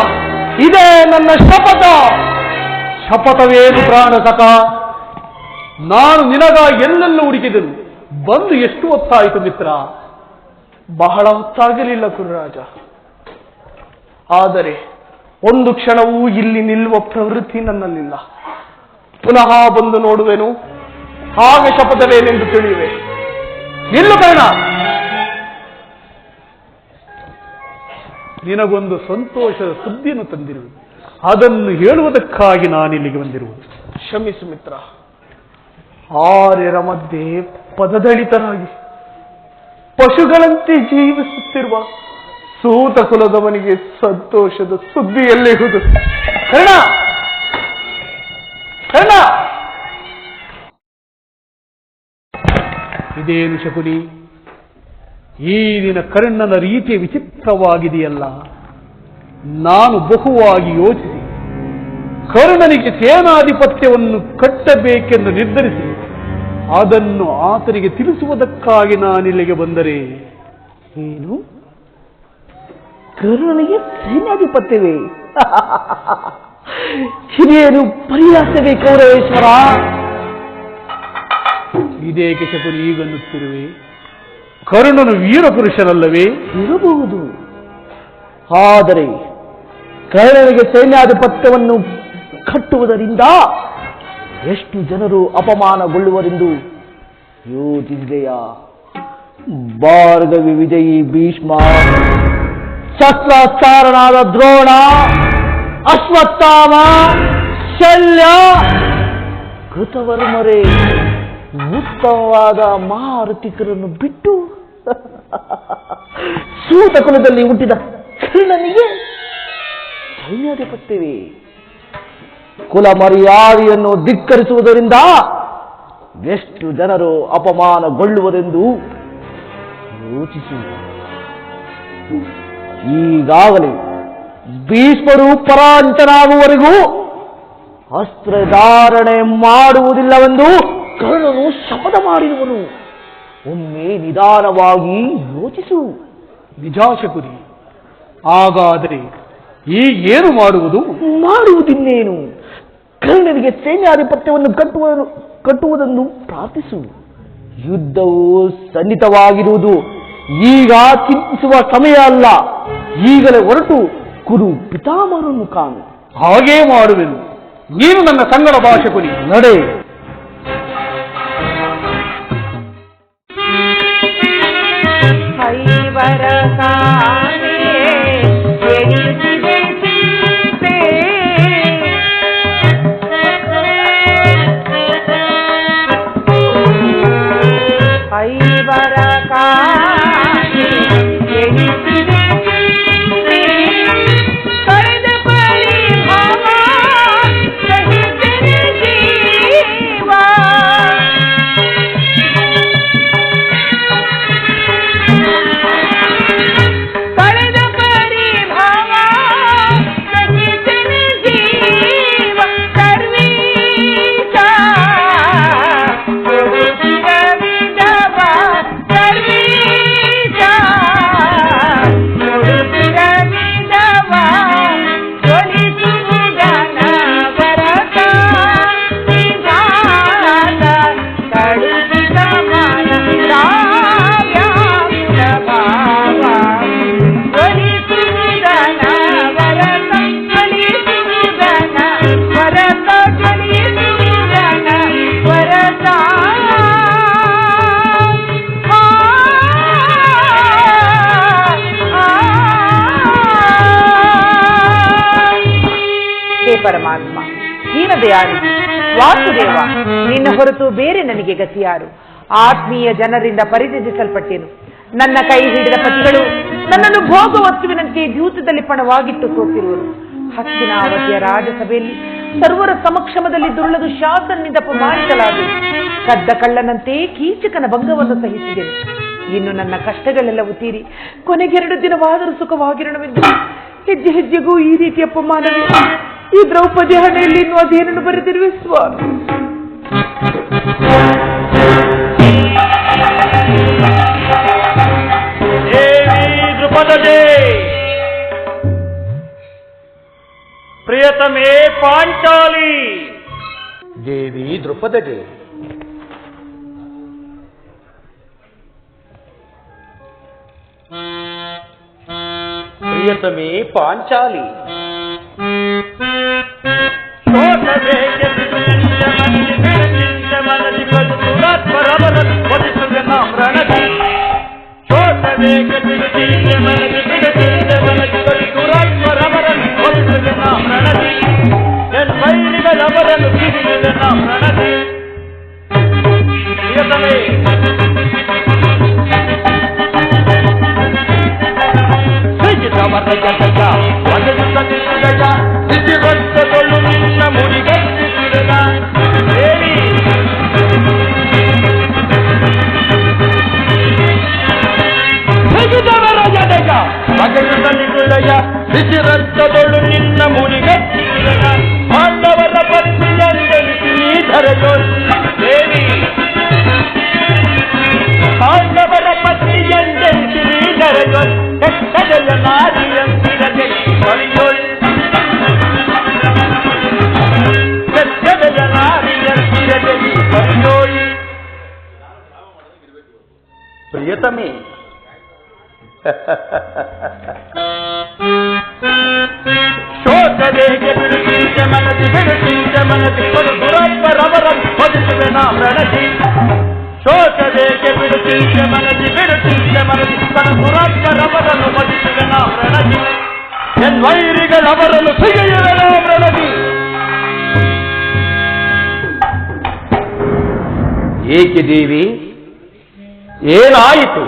ಇದೇ ನನ್ನ ಶಪಥ.
ಶಪಥವೇನು ಪ್ರಾಣಸಕ?
ನಾನು ನಿನಗಾಗಿ ಎಲ್ಲೆಲ್ಲೂ ಹುಡುಕಿದೆನು. ಬಂದು ಎಷ್ಟು ಹೊತ್ತಾಯಿತು ಮಿತ್ರ? ಬಹಳ ಹೊತ್ತಾಗಲಿಲ್ಲ ಕುರುರಾಜ. ಆದರೆ ಒಂದು ಕ್ಷಣವೂ ಇಲ್ಲಿ ನಿಲ್ಲುವ ಪ್ರವೃತ್ತಿ ನನ್ನಲ್ಲಿಲ್ಲ. ಪುನಃ ಬಂದು ನೋಡುವೆನು, ಆಗ ಶಪಥವೇನೆಂದು ತಿಳಿಯುವೆ. ನಿಲ್ಲು ಕರ್ಣ.
ನಿನಗೊಂದು ಸಂತೋಷದ ಸುದ್ದಿಯನ್ನು ತಂದಿರುವುದು, ಅದನ್ನು ಹೇಳುವುದಕ್ಕಾಗಿ ನಾನಿಲ್ಲಿಗೆ ಬಂದಿರುವುದು.
ಕ್ಷಮಿಸು ಮಿತ್ರ. ಆರ್ಯರ ಮಧ್ಯೆ ಪದದಳಿತರಾಗಿ ಪಶುಗಳಂತೆ ಜೀವಿಸುತ್ತಿರುವ ಸೂತ ಕುಲದವನಿಗೆ ಸಂತೋಷದ ಸುದ್ದಿ ಎಲ್ಲಿರುವುದು? ಕರ್ಣ, ಕರ್ಣ!
ಇದೇನು ಶಕುನಿ, ಈ ದಿನ ಕರ್ಣನ ರೀತಿ ವಿಚಿತ್ರವಾಗಿದೆಯಲ್ಲ. ನಾನು ಬಹುವಾಗಿ ಯೋಚಿಸಿ ಕರ್ಣನಿಗೆ ಸೇನಾಧಿಪತ್ಯವನ್ನು ಕಟ್ಟಬೇಕೆಂದು ನಿರ್ಧರಿಸಿ ಅದನ್ನು ಆತನಿಗೆ ತಿಳಿಸುವುದಕ್ಕಾಗಿ ನಾನಿಲ್ಲಿಗೆ ಬಂದರೆ.
ಏನು? ಕರ್ಣನಿಗೆ ಸೇನಾಧಿಪತ್ಯವೇ? ಹಿರಿಯರು ಪರಿಹಾಸವೇ ಕೌರವೇಶ್ವರ?
ಇದೇಕೆ ಶಕುನಿ ಈಗನ್ನುತ್ತಿರುವೆ? ಕರ್ಣನು ವೀರಪುರುಷನಲ್ಲವೇ?
ಇರಬಹುದು. ಆದರೆ ಕರ್ಣನಿಗೆ ಸೈನ್ಯಾಧಿಪತ್ಯವನ್ನು ಕಟ್ಟುವುದರಿಂದ ಎಷ್ಟು ಜನರು ಅಪಮಾನಗೊಳ್ಳುವರೆಂದು ಯೋಚಿಸಿದೆಯಾ? ಭಾರ್ಗವಿ ವಿಜಯಿ ಭೀಷ್ಮ, ಶಸ್ತ್ರಾಚಾರನಾದ ದ್ರೋಣ, ಅಶ್ವತ್ಥಾಮ, ಶಲ್ಯ, ಕೃತವರ್ಮರೇ ಉತ್ತಮವಾದ ಮಾರುತಿಕರನ್ನು ಬಿಟ್ಟು ಸೂತ ಕುಲದಲ್ಲಿ ಹುಟ್ಟಿದ ಕರ್ಣನಿಗೆ ಸೈನ್ಯಾಧಿಪತ್ಯವೇ? ಕುಲ ಮರ್ಯಾದೆಯನ್ನು ಧಿಕ್ಕರಿಸುವುದರಿಂದ ಎಷ್ಟು ಜನರು ಅಪಮಾನಗೊಳ್ಳುವುದೆಂದು ಯೋಚಿಸಿ. ಈಗಾಗಲೇ ಭೀಷ್ಮರು ಪರಾಜಿತನಾಗುವವರೆಗೂ ಅಸ್ತ್ರಧಾರಣೆ ಮಾಡುವುದಿಲ್ಲವೆಂದು ಕರ್ಣನು ಶಪಥ ಮಾಡಿರುವನು. ಒಮ್ಮೆ ನಿಧಾನವಾಗಿ ಯೋಚಿಸು.
ನಿಜ ಶಕುನಿ, ಹಾಗಾದರೆ ಈಗೇನು
ಮಾಡುವುದಿನ್ನೇನು? ಕರ್ಣನಿಗೆ ಸೈನ್ಯಾಧಿಪತ್ಯವನ್ನು ಕಟ್ಟುವುದನ್ನು ಪ್ರಾರ್ಥಿಸು. ಯುದ್ಧವು ಸನ್ನಿಹಿತವಾಗಿರುವುದು. ಈಗ ಚಿಂತಿಸುವ ಸಮಯ ಅಲ್ಲ. ಈಗಲೇ ಹೊರಟು ಕುರು ಪಿತಾಮಹರನ್ನು ಕಾಣು.
ಹಾಗೇ ಮಾಡುವೆನು. ನೀನು ನನ್ನ ಸಂಗಡ ಬಾ ಶಕುನಿ.
ನಡೆ.
ಪರಮಾತ್ಮ, ದೀನದಯಾಳು ವಾಸುದೇವ, ನಿನ್ನ ಹೊರತು ಬೇರೆ ನನಗೆ ಗತಿಯಾರು? ಆತ್ಮೀಯ ಜನರಿಂದ ಪರಿತ್ಯಜಿಸಲ್ಪಟ್ಟೆನು. ನನ್ನ ಕೈ ಹಿಡಿದ ಪತಿಗಳು ನನ್ನನ್ನು ಭೋಗ ವಸ್ತುವಿನಂತೆ ದ್ಯೂತದಲ್ಲಿ ಪಣವಾಗಿಟ್ಟು ಸೋತಿರುವರು. ಹಸ್ತಿನಾವತಿಯ ರಾಜಸಭೆಯಲ್ಲಿ ಸರ್ವರ ಸಮಕ್ಷಮದಲ್ಲಿ ದುರ್ಲದು ಶಾಸನದಿಂದ ಅಪಮಾನಿಸಲಾದು. ಕದ್ದ ಕಳ್ಳನಂತೆ ಕೀಚಕನ ಭಂಗವನ್ನು ಸಹಿಸಿದೆನು. ಇನ್ನು ನನ್ನ ಕಷ್ಟಗಳೆಲ್ಲವೂ ತೀರಿ ಕೊನೆಗೆ 2 ದಿನವಾದರೂ ಸುಖವಾಗಿರണമെಂದು ಹೆಜ್ಜೆ ಹೆಜ್ಜೆಗೂ ಈ ರೀತಿ ಅಪಮಾನವೇ. ಈ ದ್ರೌಪದಿ ಹಣೆಯಲ್ಲಿ ಇನ್ನು ಅದೇನನ್ನು ಬರೆದಿರುವೆ ಸ್ವಾಮಿ.
ಪ್ರಿಯತಮೇ ಪಾಂಚಾಲಿ. ದೇವಿ ದ್ರುಪದಗೆ, ಪ್ರಿಯತಮೇ ಪಾಂಚಾಲಿ, ಬಿಸಿರಕ್ತದೊಳು ನಿನ್ನ ಮುಡಿಗಟ್ಟಿರನ ಪಾಂಡವರ ಪತ್ನಿಯಂದೆನಿಸಿ ನೀಧರಜೋಲ್. ದೇವಿ ಪಾಂಡವರ ಪತ್ನಿಯಂದೆನಿಸಿ ನೀಧರಜೋಲ್. ಕೆಟ್ಟದೆಯ ನಾರಿಯಂತಿರದೆ ಬರಿಯೋಲ್. ಕೆಟ್ಟದೆಯ ನಾರಿಯಂತಿರದೆ ಬರಿಯೋಲ್. ಪ್ರಿಯತಮೇ, ಶೋಕದೇಗೆ ಬಿಡುತ್ತಿದ್ದ ಮನದಿ ಬಿಡುತ್ತಿದ್ದ ಮನದಿ ಕೊಡು ದುರಪ್ಪರವರನ್ನು ಒದಿಸುವೆ ನಾ ಪ್ರಣತಿ. ಶೋಕದೇಗೆ ಬಿಡುತ್ತಿದ್ದ ಮನದಿ ಬಿಡುತ್ತಿದ್ದ ಮನದಿ ಕೊಡು ದುರಪ್ಪರವರನ್ನು ಒದಿಸುವೆ ನಾ ಪ್ರಣತಿ. ಎನ್ವೈರಿಗಳವರನ್ನು ಸಿಗಿಯುವೆ ನಾ ಪ್ರಣತಿ. ಏಕೆ ದೇವಿ, ಏನಾಯಿತು?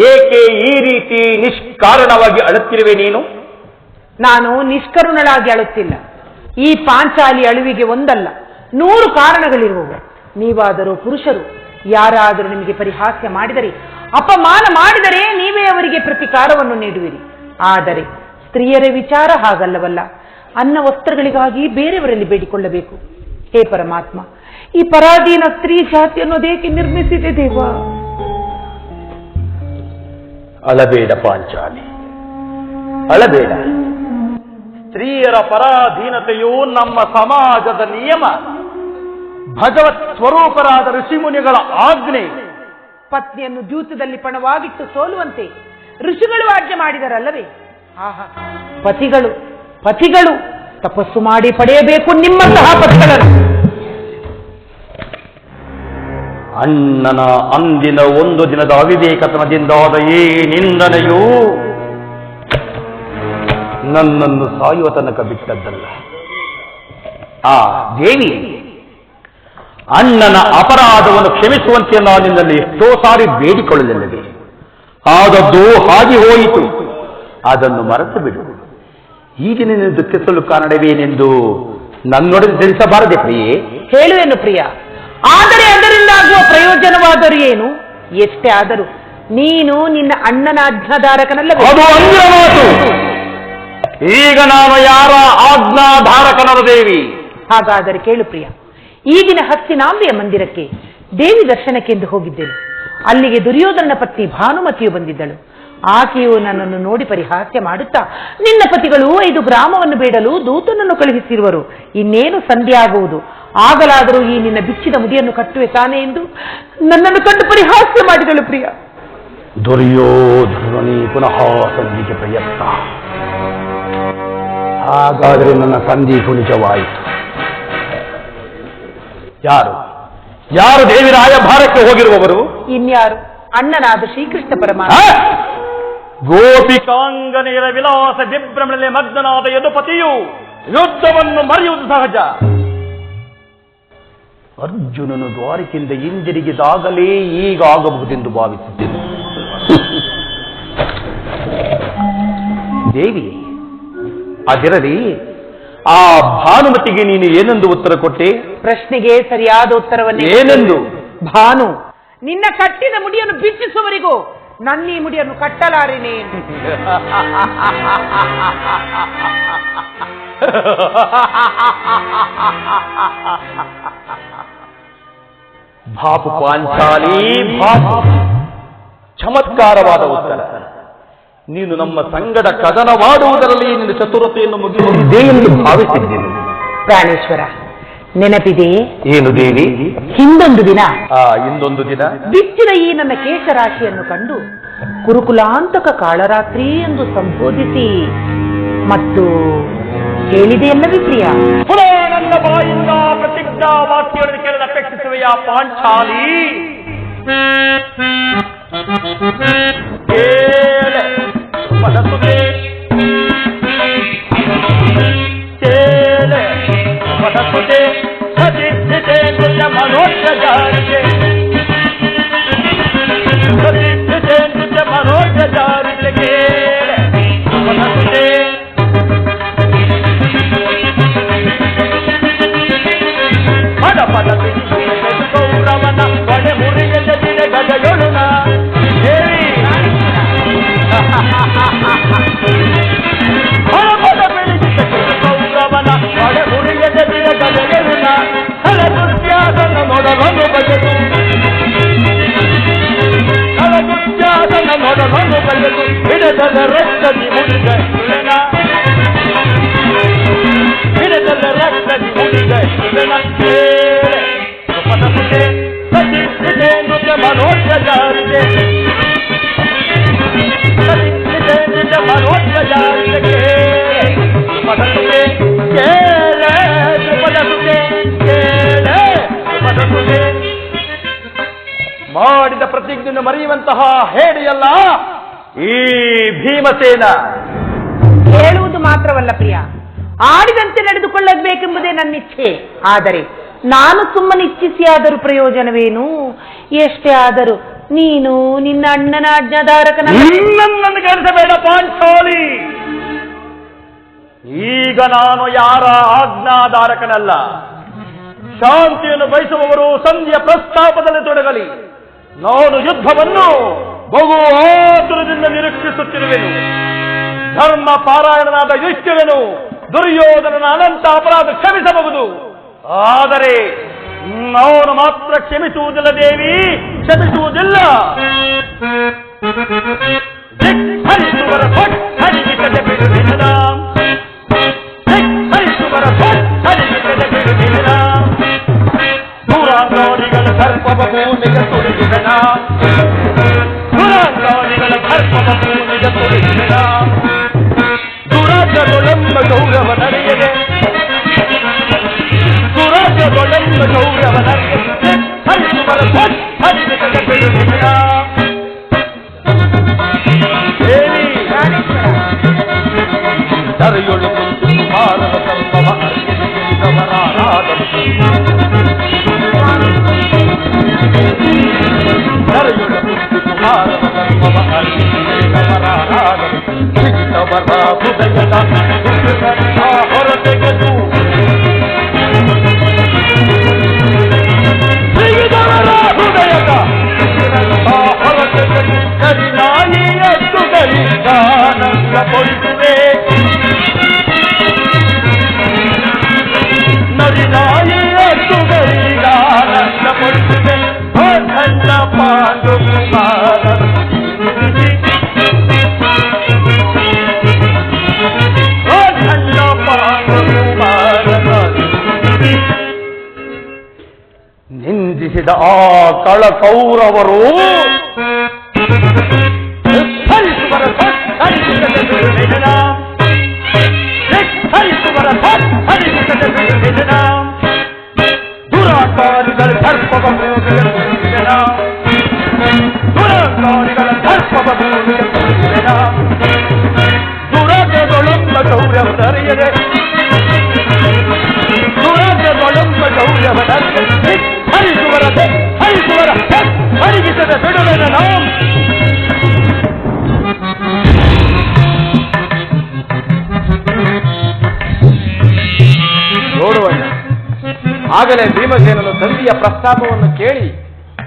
ಏಕೆ ಈ ರೀತಿ ನಿಷ್ಕಾರಣವಾಗಿ ಅಳುತ್ತಿರುವೆ ನೀನು?
ನಾನು ನಿಷ್ಕರುಣಳಾಗಿ ಅಳುತ್ತಿಲ್ಲ. ಈ ಪಾಂಚಾಲಿ ಅಳುವಿಗೆ ಒಂದಲ್ಲ 100 ಕಾರಣಗಳಿರುವವು. ನೀವಾದರೂ ಪುರುಷರು, ಯಾರಾದರೂ ನಿಮಗೆ ಪರಿಹಾಸ್ಯ ಮಾಡಿದರೆ, ಅಪಮಾನ ಮಾಡಿದರೆ ನೀವೇ ಅವರಿಗೆ ಪ್ರತಿಕಾರವನ್ನು ನೀಡುವಿರಿ. ಆದರೆ ಸ್ತ್ರೀಯರ ವಿಚಾರ ಹಾಗಲ್ಲವಲ್ಲ. ಅನ್ನ ವಸ್ತ್ರಗಳಿಗಾಗಿ ಬೇರೆಯವರಲ್ಲಿ ಬೇಡಿಕೊಳ್ಳಬೇಕು. ಹೇ ಪರಮಾತ್ಮ, ಈ ಪರಾಧೀನ ಸ್ತ್ರೀ ಜಾತಿ ಅನ್ನೋದೇಕೆ ನಿರ್ಮಿಸಿದೆ ದೇವ?
ಅಳಬೇಡ ಪಾಂಚಾಲಿ, ಅಳಬೇಡ. ಸ್ತ್ರೀಯರ ಪರಾಧೀನತೆಯು ನಮ್ಮ ಸಮಾಜದ ನಿಯಮ, ಭಗವತ್ ಸ್ವರೂಪರಾದ ಋಷಿಮುನಿಗಳ ಆಜ್ಞೆ.
ಪತ್ನಿಯನ್ನು ದ್ಯೂತದಲ್ಲಿ ಪಣವಾಗಿಟ್ಟು ಸೋಲುವಂತೆ ಋಷಿಗಳು ಆಜ್ಞೆ ಮಾಡಿದರಲ್ಲವೇ? ಆಹಾ, ಪತಿಗಳು ತಪಸ್ಸು ಮಾಡಿ ಪಡೆಯಬೇಕು ನಿಮ್ಮಂತಹ ಪತಿಗಳನ್ನು.
ಅಣ್ಣನ ಅಂದಿನ ಒಂದು ದಿನದ ಅವಿವೇಕತನದಿಂದಾದ ಈ ನಿಂದನೆಯು ನನ್ನನ್ನು ಸಾಯುವ ತನಕ ಬಿಟ್ಟದ್ದಲ್ಲ. ಆ ದೇವಿ ಅಣ್ಣನ ಅಪರಾಧವನ್ನು ಕ್ಷಮಿಸುವಂತೆ ನಾನು ನಿನ್ನಲ್ಲಿ ಎಷ್ಟೋ ಸಾರಿ ಬೇಡಿಕೊಳ್ಳಲಿಲ್ಲವೇ? ಆದದ್ದು ಹಾಗೆ ಹೋಯಿತು, ಅದನ್ನು ಮರೆತು ಬಿಡು. ಈಗ ನಿನ್ನ ದುಃಖಿಸಲು ಕಾರಣವೇನೆಂದು ನನ್ನೊಡನೆ ತಿಳಿಸಬಾರದೆ ಪ್ರಿಯೇ?
ಹೇಳುವೆನು ಪ್ರಿಯ, ಆದರೆ ಅದರಿಂದ ಆಗುವ ಪ್ರಯೋಜನವಾದರೂ ಏನು? ಎಷ್ಟೇ ಆದರೂ ನೀನು ನಿನ್ನ ಅಣ್ಣನ ಆಜ್ಞಾಧಾರಕನಲ್ಲವೇ?
ಅದು ಅಂದ್ರ ಮಾತು. ಈಗ ನಾನು ಯಾರ ಆಜ್ಞಾಧಾರಕನದ ದೇವಿ?
ಹಾಗಾದರೆ ಕೇಳು ಪ್ರಿಯ, ಈಗಿನ ಹಸ್ತಿನಾಂಬೆಯ ಮಂದಿರಕ್ಕೆ ದೇವಿ ದರ್ಶನಕ್ಕೆಂದು ಹೋಗಿದ್ದೆನು. ಅಲ್ಲಿಗೆ ದುರ್ಯೋಧನ ಪತ್ನಿ ಭಾನುಮತಿಯು ಬಂದಿದ್ದಳು. ಆಕೆಯು ನನ್ನನ್ನು ನೋಡಿ ಪರಿಹಾಸ್ಯ ಮಾಡುತ್ತಾ, ನಿನ್ನ ಪತಿಗಳು 5 ಗ್ರಾಮವನ್ನು ಬೇಡಲು ದೂತನನ್ನು ಕಳುಹಿಸಿರುವರು, ಇನ್ನೇನು ಸಂಧ್ಯೆ ಆಗುವುದು, ಆಗಲಾದರೂ ಈ ನಿನ್ನ ಬಿಚ್ಚಿದ ಮುಡಿಯನ್ನು ಕಟ್ಟುವೆ ತಾನೆ ಎಂದು ನನ್ನನ್ನು ಕಂಡು ಪರಿಹಾಸ್ಯ ಮಾಡಿದಳು ಪ್ರಿಯ.
ದುರ್ಯೋಧನನಿ ಪುನಃ ಸಂಧಿಗೆ ಪ್ರಯತ್ನ. ಹಾಗಾದರೆ ನನ್ನ ಸಂಧಿ ನಿಜವಾಯಿತು. ಯಾರು ದೇವಿ ರಾಯಭಾರಕ್ಕೆ ಹೋಗಿರುವವರು?
ಇನ್ಯಾರು, ಅಣ್ಣನಾದ ಶ್ರೀಕೃಷ್ಣ ಪರಮಾತ್ಮ.
ಗೋಪಿಕಾಂಗನೆಯರ ವಿಲಾಸ ವಿಭ್ರಮಣದಲ್ಲಿ ಮಗ್ನನಾದ ಯದುಪತಿಯು ಯುದ್ಧವನ್ನು ಮರೆಯುವುದು ಸಹಜ. ಅರ್ಜುನನು ದ್ವಾರಕೆಯಿಂದ ಹಿಂದಿರುಗಿದಾಗಲೇ ಈಗ ಆಗಬಹುದೆಂದು ಭಾವಿಸಿದ್ದೆನು. ದೇವಿ, ಅದಿರಲಿ, ಆ ಭಾನುಮತಿಗೆ ನೀನು ಏನೆಂದು ಉತ್ತರ ಕೊಟ್ಟೆ?
ಪ್ರಶ್ನೆಗೆ ಸರಿಯಾದ ಉತ್ತರವನ್ನೇ.
ಏನೆಂದು?
ಭಾನು, ನಿನ್ನ ಕಟ್ಟಿದ ಮುಡಿಯನ್ನು ಬಿಚ್ಚಿಸುವವರೆಗೂ ನನ್ನ ಈ ಮುಡಿಯನ್ನು ಕಟ್ಟಲಾರೇನೆ.
ಭಾಪು ಪಾಂಚಾಲಿ, ಭಾಪು. ಚಮತ್ಕಾರವಾದ ಉತ್ತರ. ನೀನು ನಮ್ಮ ಸಂಗಡ ಕದನವಾಡುವುದರಲ್ಲಿ ನಿನ್ನ ಚತುರತೆಯನ್ನು ಮುಗಿಸಿದೆ ಎಂದು ಭಾವಿಸಿದ್ದೇನೆ.
ಪ್ರಾಣೇಶ್ವರ, ನೆನಪಿದೆಯೇ?
ಏನು ದೇವಿ?
ಹಿಂದೊಂದು ದಿನ ಬಿಚ್ಚಿದ ಈ ನನ್ನ ಕೇಶರಾಶಿಯನ್ನು ಕಂಡು ಕುರುಕುಲಾಂತಕ ಕಾಳರಾತ್ರಿ ಎಂದು ಸಂಬೋಧಿಸಿ ಮತ್ತು ಹೇಳಿದೆಯಲ್ಲವೇ ಪ್ರಿಯ?
ನನ್ನ ಬಾಯಿಂದ ಪ್ರತಿಜ್ಞಾ ವಾಕ್ಯವನ್ನು ಕೇಳಲು ಅಪೇಕ್ಷಿಸುವೆಯಾ ಪಾಂಚಾಲಿ? ಮನಸುಗೆ ಮನಸುಗೆ ಸದಿದ್ದೆ ನಿಜ ಮನೋಜಾರಿಗೆ, ಸದಿದ್ದೆ ನಿಜ ಮನೋಜಾರಿಗೆ ಮನಸುಗೆ ಪದ ಪದ ಗೌರವನ ಒಡೆ ಮುರಿಗೆ ಗಜಗಳುನ ದೇವಿ. ಪದ ಬೆಳಿಗ್ಗೆ ಗೌರವನ ಒಡೆ ಮುರಿಗೆ ಗಜಗಳುನ ಕಲಗುತ್ಯಾದನ ನೋಡಲನ್ನು ಬಗೆದು, ಕಲಗುತ್ಯಾದನ ನೋಡಲನ್ನು ಬಗೆದು ಹಿಡದದ ರಕ್ತದಿ ಮುಡಿದ ಸುಳೆನ, ಹಿಡದದ ರಕ್ತದಿ ಮುಡಿದ ಸುಳೆನ ಪದಕ್ಕೆ ಸದಿದ್ದೆ ನೃತ್ಯ ಮನೋಜಾರಿಗೆ, ಸದಿದ್ದೆ ನೃತ್ಯ ಮನೋಜಾರಿಗೆ ಪದಕ್ಕೆ ಕೇಳೆ ಪದಕ್ಕೆ ಕೇಳೆ ಪದಕ್ಕೆ. ಮಾಡಿದ ಪ್ರತಿಜ್ಞೆಯನ್ನು ಮರೆಯುವಂತಹ ಹೇಡಿಯಲ್ಲ ಈ ಭೀಮಸೇನ.
ಹೇಳುವುದು ಮಾತ್ರವಲ್ಲ ಪ್ರಿಯ, ಆಡಿದಂತೆ ನಡೆದುಕೊಳ್ಳಬೇಕೆಂಬುದೇ ನನ್ನ ಇಚ್ಛೆ. ಆದರೆ ನಾನು ಸುಮ್ಮನೆ ಇಚ್ಛಿಸಿಯಾದರೂ ಪ್ರಯೋಜನವೇನು? ಎಷ್ಟೇ ಆದರೂ ನೀನು ನಿನ್ನ ಅಣ್ಣನ ಆಜ್ಞಾಧಾರಕನ.
ನನ್ನನ್ನು ಕರೆಸಬೇಡ ಪಾಂಚಾಲಿ. ಈಗ ನಾನು ಯಾರ ಆಜ್ಞಾಧಾರಕನಲ್ಲ. ಶಾಂತಿಯನ್ನು ಬಯಸುವವರು ಸಂಧಿಯ ಪ್ರಸ್ತಾಪದಲ್ಲಿ ತೊಡಗಲಿ. ನಾನು ಯುದ್ಧವನ್ನು ಬಹು ಆತುರದಿಂದ ನಿರೀಕ್ಷಿಸುತ್ತಿರುವೆನು. ಧರ್ಮ ಪಾರಾಯಣನಾದ ಯುಷ್ಯವೇನು ದುರ್ಯೋಧನನ ಅನಂತ ಅಪರಾಧ ಕ್ಷಮಿಸಬಹುದು. ಆದರೆ ಅವನು ಮಾತ್ರ ಕ್ಷಮಿಸುವುದಿಲ್ಲ ದೇವಿ, ಕ್ಷಮಿಸುವುದಿಲ್ಲ. ಹರಿಸುವರ ಹರಿಸಿಕದೆ ಬಿಡುವಿಲ್ಲ, ಹರಿಸುವರ ಹರಿಸಿಕದೆ ಬಿಡುವಿಲ್ಲ. ದುರಾಂಗಾರಿಗಳ ಸರ್ಪವ ಭೂಮಿಗೆ ತೊಡಗಿದನ, ದುರಾಂಗಾರಿಗಳ ಸರ್ಪವ ಭೂಮಿಗೆ ತೊಡಗಿದನ. ದುರಾಜದೊಳೆಂಬ ಗೌರವ ನಡೆಯದೆ, ದುರಾಜದೊಳೆಂಬ ಗೌರವ ನಡೆಯದೆ. ಹರಿಸುವರ ಹರಿಸಿಕದೆ ಬಿಡುವಿಲ್ಲ. ತರೆಯೊಳು ಭಾರತ ಸಂಭವ ಅರಿಯದವರಾರಾದರು, ತರೆಯೊಳು ಭಾರತ ಸಂಭವ ಅರಿಯದವರಾರಾದರು. ಸಿಕ್ಕವರ ಹೃದಯದ ಹೊರತೆಗೆದು, ಸಿಗಿದವರ ಹೃದಯದ ಹೊರತೆಗೆದು ಕರಿನಾಯಿಯದ್ದು ಗರಿಗಾನಂದ ಕೊಡುವೆ. ನರಿನಾಯಿಯದ್ದು ಗರಿಗಾನಂದ ಕೊಡುವೆ. ಖಂಡ ಪಾಂಡು ಕುಮಾರ ಖಂಡ ಪಾಂಡು ಕುಮಾರ ನಿಂದಿಸಿದ ಆ ಕಳ ಕೌರವರು ದುರಾಕಾರಿಗಳ ಸರ್ಪವ ದುರಾಕಾರಿಗಳ ಸರ್ಪವ ದುರಾಜದೊಳಂಬ ಗೌರವ ದರೆಯದೆ, ದುರಾಜದೊಳಂಬ ಗೌರವ ದರೆಯದೆ. ಹರಿಸುವರ ಹರಿಸುವರ ಹರಿಗಿಸದ ಬಿಡುವೆನ ನಾವು.
ನೋಡುವಣ್ಣ, ಆಗಲೇ ಭೀಮಸೇನನು ತಂದೆಯ ಪ್ರಸ್ತಾಪವನ್ನು ಕೇಳಿ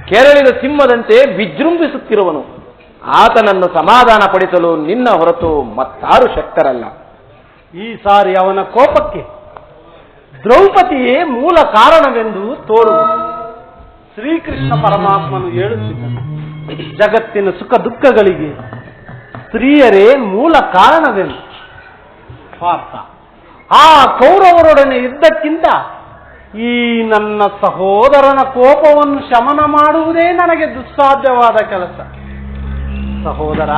ಕೆರಳಿದ ಸಿಂಹದಂತೆ ವಿಜೃಂಭಿಸುತ್ತಿರುವನು. ಆತನನ್ನು ಸಮಾಧಾನ ಪಡಿಸಲು ನಿನ್ನ ಹೊರತು ಮತ್ತಾರು ಶಕ್ತರಲ್ಲ.
ಈ ಸಾರಿ ಅವನ ಕೋಪಕ್ಕೆ ದ್ರೌಪದಿಯೇ ಮೂಲ ಕಾರಣವೆಂದು ತೋರುವುದು. ಶ್ರೀಕೃಷ್ಣ ಪರಮಾತ್ಮನು ಹೇಳುತ್ತಿದ್ದನು, ಜಗತ್ತಿನ ಸುಖ ದುಃಖಗಳಿಗೆ ಸ್ತ್ರೀಯರೇ ಮೂಲ ಕಾರಣವೆಂದು. ಪಾರ್ಥ, ಆ ಕೌರವರೊಡನೆ ಇದ್ದಕ್ಕಿಂತ ಈ ನನ್ನ ಸಹೋದರನ ಕೋಪವನ್ನು ಶಮನ ಮಾಡುವುದೇ ನನಗೆ ದುಸ್ಸಾಧ್ಯವಾದ ಕೆಲಸ. ಸಹೋದರ,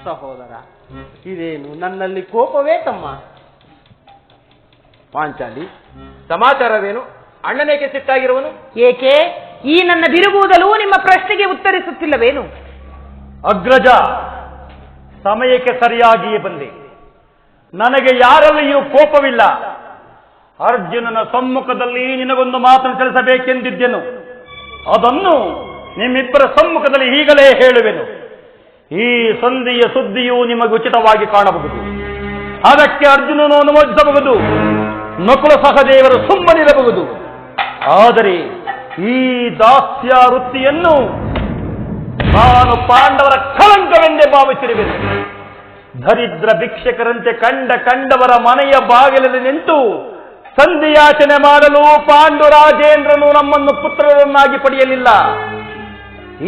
ಸಹೋದರ, ಇದೇನು ನನ್ನಲ್ಲಿ ಕೋಪವೇ ತಮ್ಮ?
ಪಾಂಚಾಲಿ, ಸಮಾಚಾರವೇನು? ಅಣ್ಣನೇಕೆ ಸಿಟ್ಟಾಗಿರುವನು?
ಏಕೆ ಈ ನನ್ನ ಬಿರುಗುವುದಲು ನಿಮ್ಮ ಪ್ರಶ್ನೆಗೆ ಉತ್ತರಿಸುತ್ತಿಲ್ಲವೇನು?
ಅಗ್ರಜ, ಸಮಯಕ್ಕೆ ಸರಿಯಾಗಿಯೇ ಬಂದೆ. ನನಗೆ ಯಾರಲ್ಲಿಯೂ ಕೋಪವಿಲ್ಲ. ಅರ್ಜುನನ ಸಮ್ಮುಖದಲ್ಲಿ ನಿನಗೊಂದು ಮಾತನ್ನು ತಿಳಿಸಬೇಕೆಂದಿದ್ದೆನು. ಅದನ್ನು ನಿಮ್ಮಿಬ್ಬರ ಸಮ್ಮುಖದಲ್ಲಿ ಈಗಲೇ ಹೇಳುವೆನು. ಈ ಸಂಧಿಯ ಸುದ್ದಿಯು ನಿಮಗೆ ಉಚಿತವಾಗಿ ಕಾಣಬಹುದು. ಅದಕ್ಕೆ ಅರ್ಜುನನು ಅನುಮೋದಿಸಬಹುದು, ನಕುಲ ಸಹದೇವರು ಸುಮ್ಮನಿರಬಹುದು. ಆದರೆ ಈ ದಾಸ್ಯ ವೃತ್ತಿಯನ್ನು ನಾನು ಪಾಂಡವರ ಕಳಂಕವೆಂದೇ ಭಾವಿಸಿರುವೆನು. ದರಿದ್ರ ಭಿಕ್ಷಕರಂತೆ ಕಂಡವರ ಮನೆಯ ಬಾಗಿಲಲ್ಲಿ ನಿಂತು ಸಂಧಿಯಾಚನೆ ಮಾಡಲು ಪಾಂಡುರಾಜೇಂದ್ರನು ನಮ್ಮನ್ನು ಪುತ್ರರನ್ನಾಗಿ ಪಡೆಯಲಿಲ್ಲ.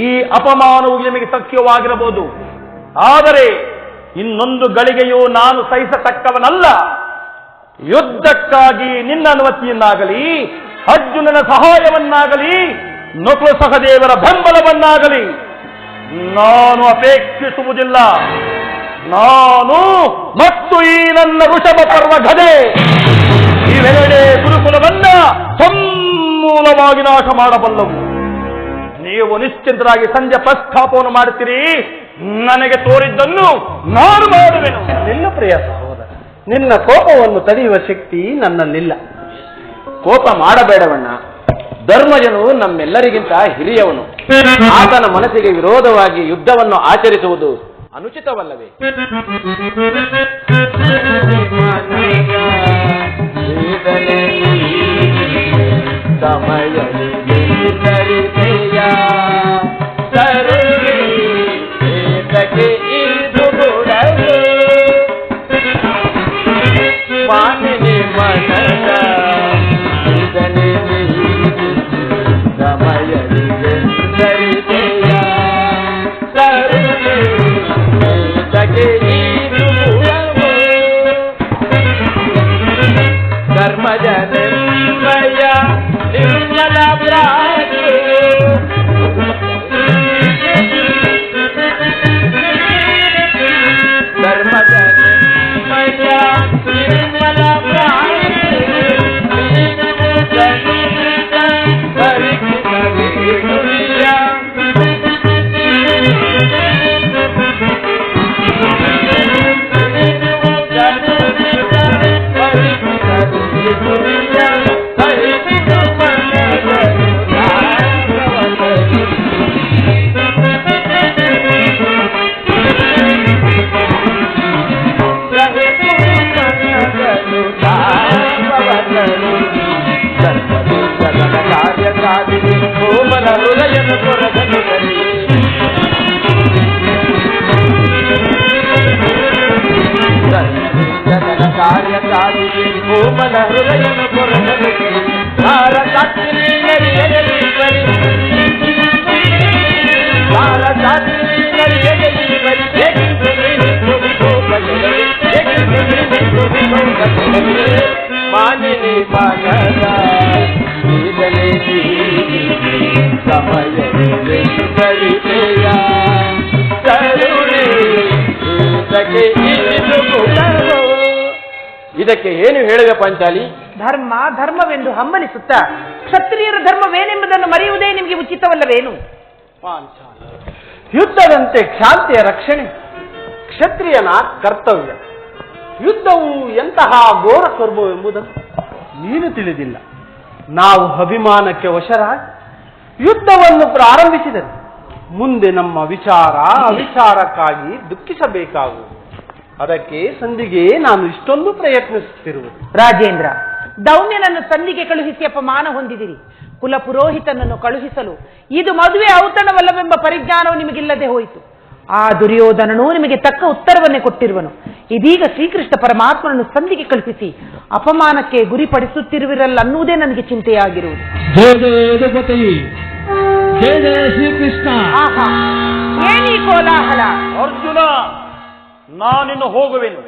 ಈ ಅಪಮಾನವು ನಿಮಗೆ ಸತ್ಯವಾಗಿರಬಹುದು. ಆದರೆ ಇನ್ನೊಂದು ಗಳಿಗೆಯೂ ನಾನು ಸಹಿಸತಕ್ಕವನಲ್ಲ. ಯುದ್ಧಕ್ಕಾಗಿ ನಿನ್ನ ಅನುಮತಿಯನ್ನಾಗಲಿ, ಅರ್ಜುನನ ಸಹಾಯವನ್ನಾಗಲಿ, ನಕುಲ ಸಹದೇವರ ಬೆಂಬಲವನ್ನಾಗಲಿ ನಾನು ಅಪೇಕ್ಷಿಸುವುದಿಲ್ಲ. ನಾನು ಮತ್ತು ಈ ನನ್ನ ಋಷಭ ಪರ್ವ ಗದೆ ಇವೆರಡೇ ಗುರುಕುಲವನ್ನ ಸಮೂಲವಾಗಿ ನಾಶ ಮಾಡಬಲ್ಲವು. ನೀವು ನಿಶ್ಚಿಂತರಾಗಿ ಸಂಜೆ ಪ್ರಸ್ತಾಪವನ್ನು ಮಾಡುತ್ತೀರಿ. ನನಗೆ ತೋರಿದ್ದನ್ನು ನಾನು ಮಾಡುವೆನು.
ನಿನ್ನ ಪ್ರಿಯ ಸಹೋದರ, ನಿನ್ನ ಕೋಪವನ್ನು ತಡೆಯುವ ಶಕ್ತಿ ನನ್ನಲ್ಲಿಲ್ಲ.
ಕೋಪ ಮಾಡಬೇಡವಣ್ಣ. ಧರ್ಮಜನು ನಮ್ಮೆಲ್ಲರಿಗಿಂತ ಹಿರಿಯವನು. ಆತನ ಮನಸ್ಸಿಗೆ ವಿರೋಧವಾಗಿ ಯುದ್ಧವನ್ನು ಆಚರಿಸುವುದು ಅನುಚಿತವಲ್ಲವೇ? ಇದಕ್ಕೆ ಏನು ಹೇಳುವೆ ಪಾಂಚಾಲಿ?
ಧರ್ಮವೆಂದು ಹಂಬಲಿಸುತ್ತಾ ಕ್ಷತ್ರಿಯರ ಧರ್ಮವೇನೆಂಬುದನ್ನು ಮರೆಯುವುದೇ ನಿಮಗೆ ಉಚಿತವಲ್ಲವೇನು?
ಪಾಂಚಾಲಿ, ಯುದ್ಧದಂತೆ ಕ್ಷಾಂತಿಯ ರಕ್ಷಣೆ ಕ್ಷತ್ರಿಯನ ಕರ್ತವ್ಯ. ಯುದ್ಧವು ಎಂತಹ ಘೋರ ಕರ್ಮವೆಂಬುದನ್ನು ನೀನು ತಿಳಿದಿಲ್ಲ. ನಾವು ಅಭಿಮಾನಕ್ಕೆ ವಶರಾಗಿ ಯುದ್ಧವನ್ನು ಪ್ರಾರಂಭಿಸಿದರೆ ಮುಂದೆ ನಮ್ಮ ವಿಚಾರ ಅವಿಚಾರಕ್ಕಾಗಿ ದುಃಖಿಸಬೇಕಾಗುವುದು. ಅದಕ್ಕೆ ಸಂಧಿಗೆ ನಾನು ಇಷ್ಟೊಂದು ಪ್ರಯತ್ನಿಸುತ್ತಿರುವುದು.
ರಾಜೇಂದ್ರ, ದೌಮ್ಯನನ್ನು ಸಂಧಿಗೆ ಕಳುಹಿಸಿ ಅಪಮಾನ ಹೊಂದಿದಿರಿ. ಕುಲಪುರೋಹಿತನನ್ನು ಕಳುಹಿಸಲು ಇದು ಮದುವೆ ಔತಣವಲ್ಲವೆಂಬ ಪರಿಜ್ಞಾನವು ನಿಮಗಿಲ್ಲದೆ ಹೋಯಿತು. ಆ ದುರ್ಯೋಧನನು ನಿಮಗೆ ತಕ್ಕ ಉತ್ತರವನ್ನೇ ಕೊಟ್ಟಿರುವನು. ಇದೀಗ ಶ್ರೀಕೃಷ್ಣ ಪರಮಾತ್ಮನನ್ನು ಸಂಧಿಗೆ ಕಲ್ಪಿಸಿ ಅಪಮಾನಕ್ಕೆ ಗುರಿಪಡಿಸುತ್ತಿರುವಿರಲ್ಲ ಅನ್ನುವುದೇ ನನಗೆ ಚಿಂತೆಯಾಗಿರುವುದು.
ಜಯ ಜಯ ಶ್ರೀಕೃಷ್ಣ.
ಏನಿ ಕೋಲಾಹಲ?
ಅರ್ಜುನ, ನಾನಿನ್ನು ಹೋಗುವೆನು.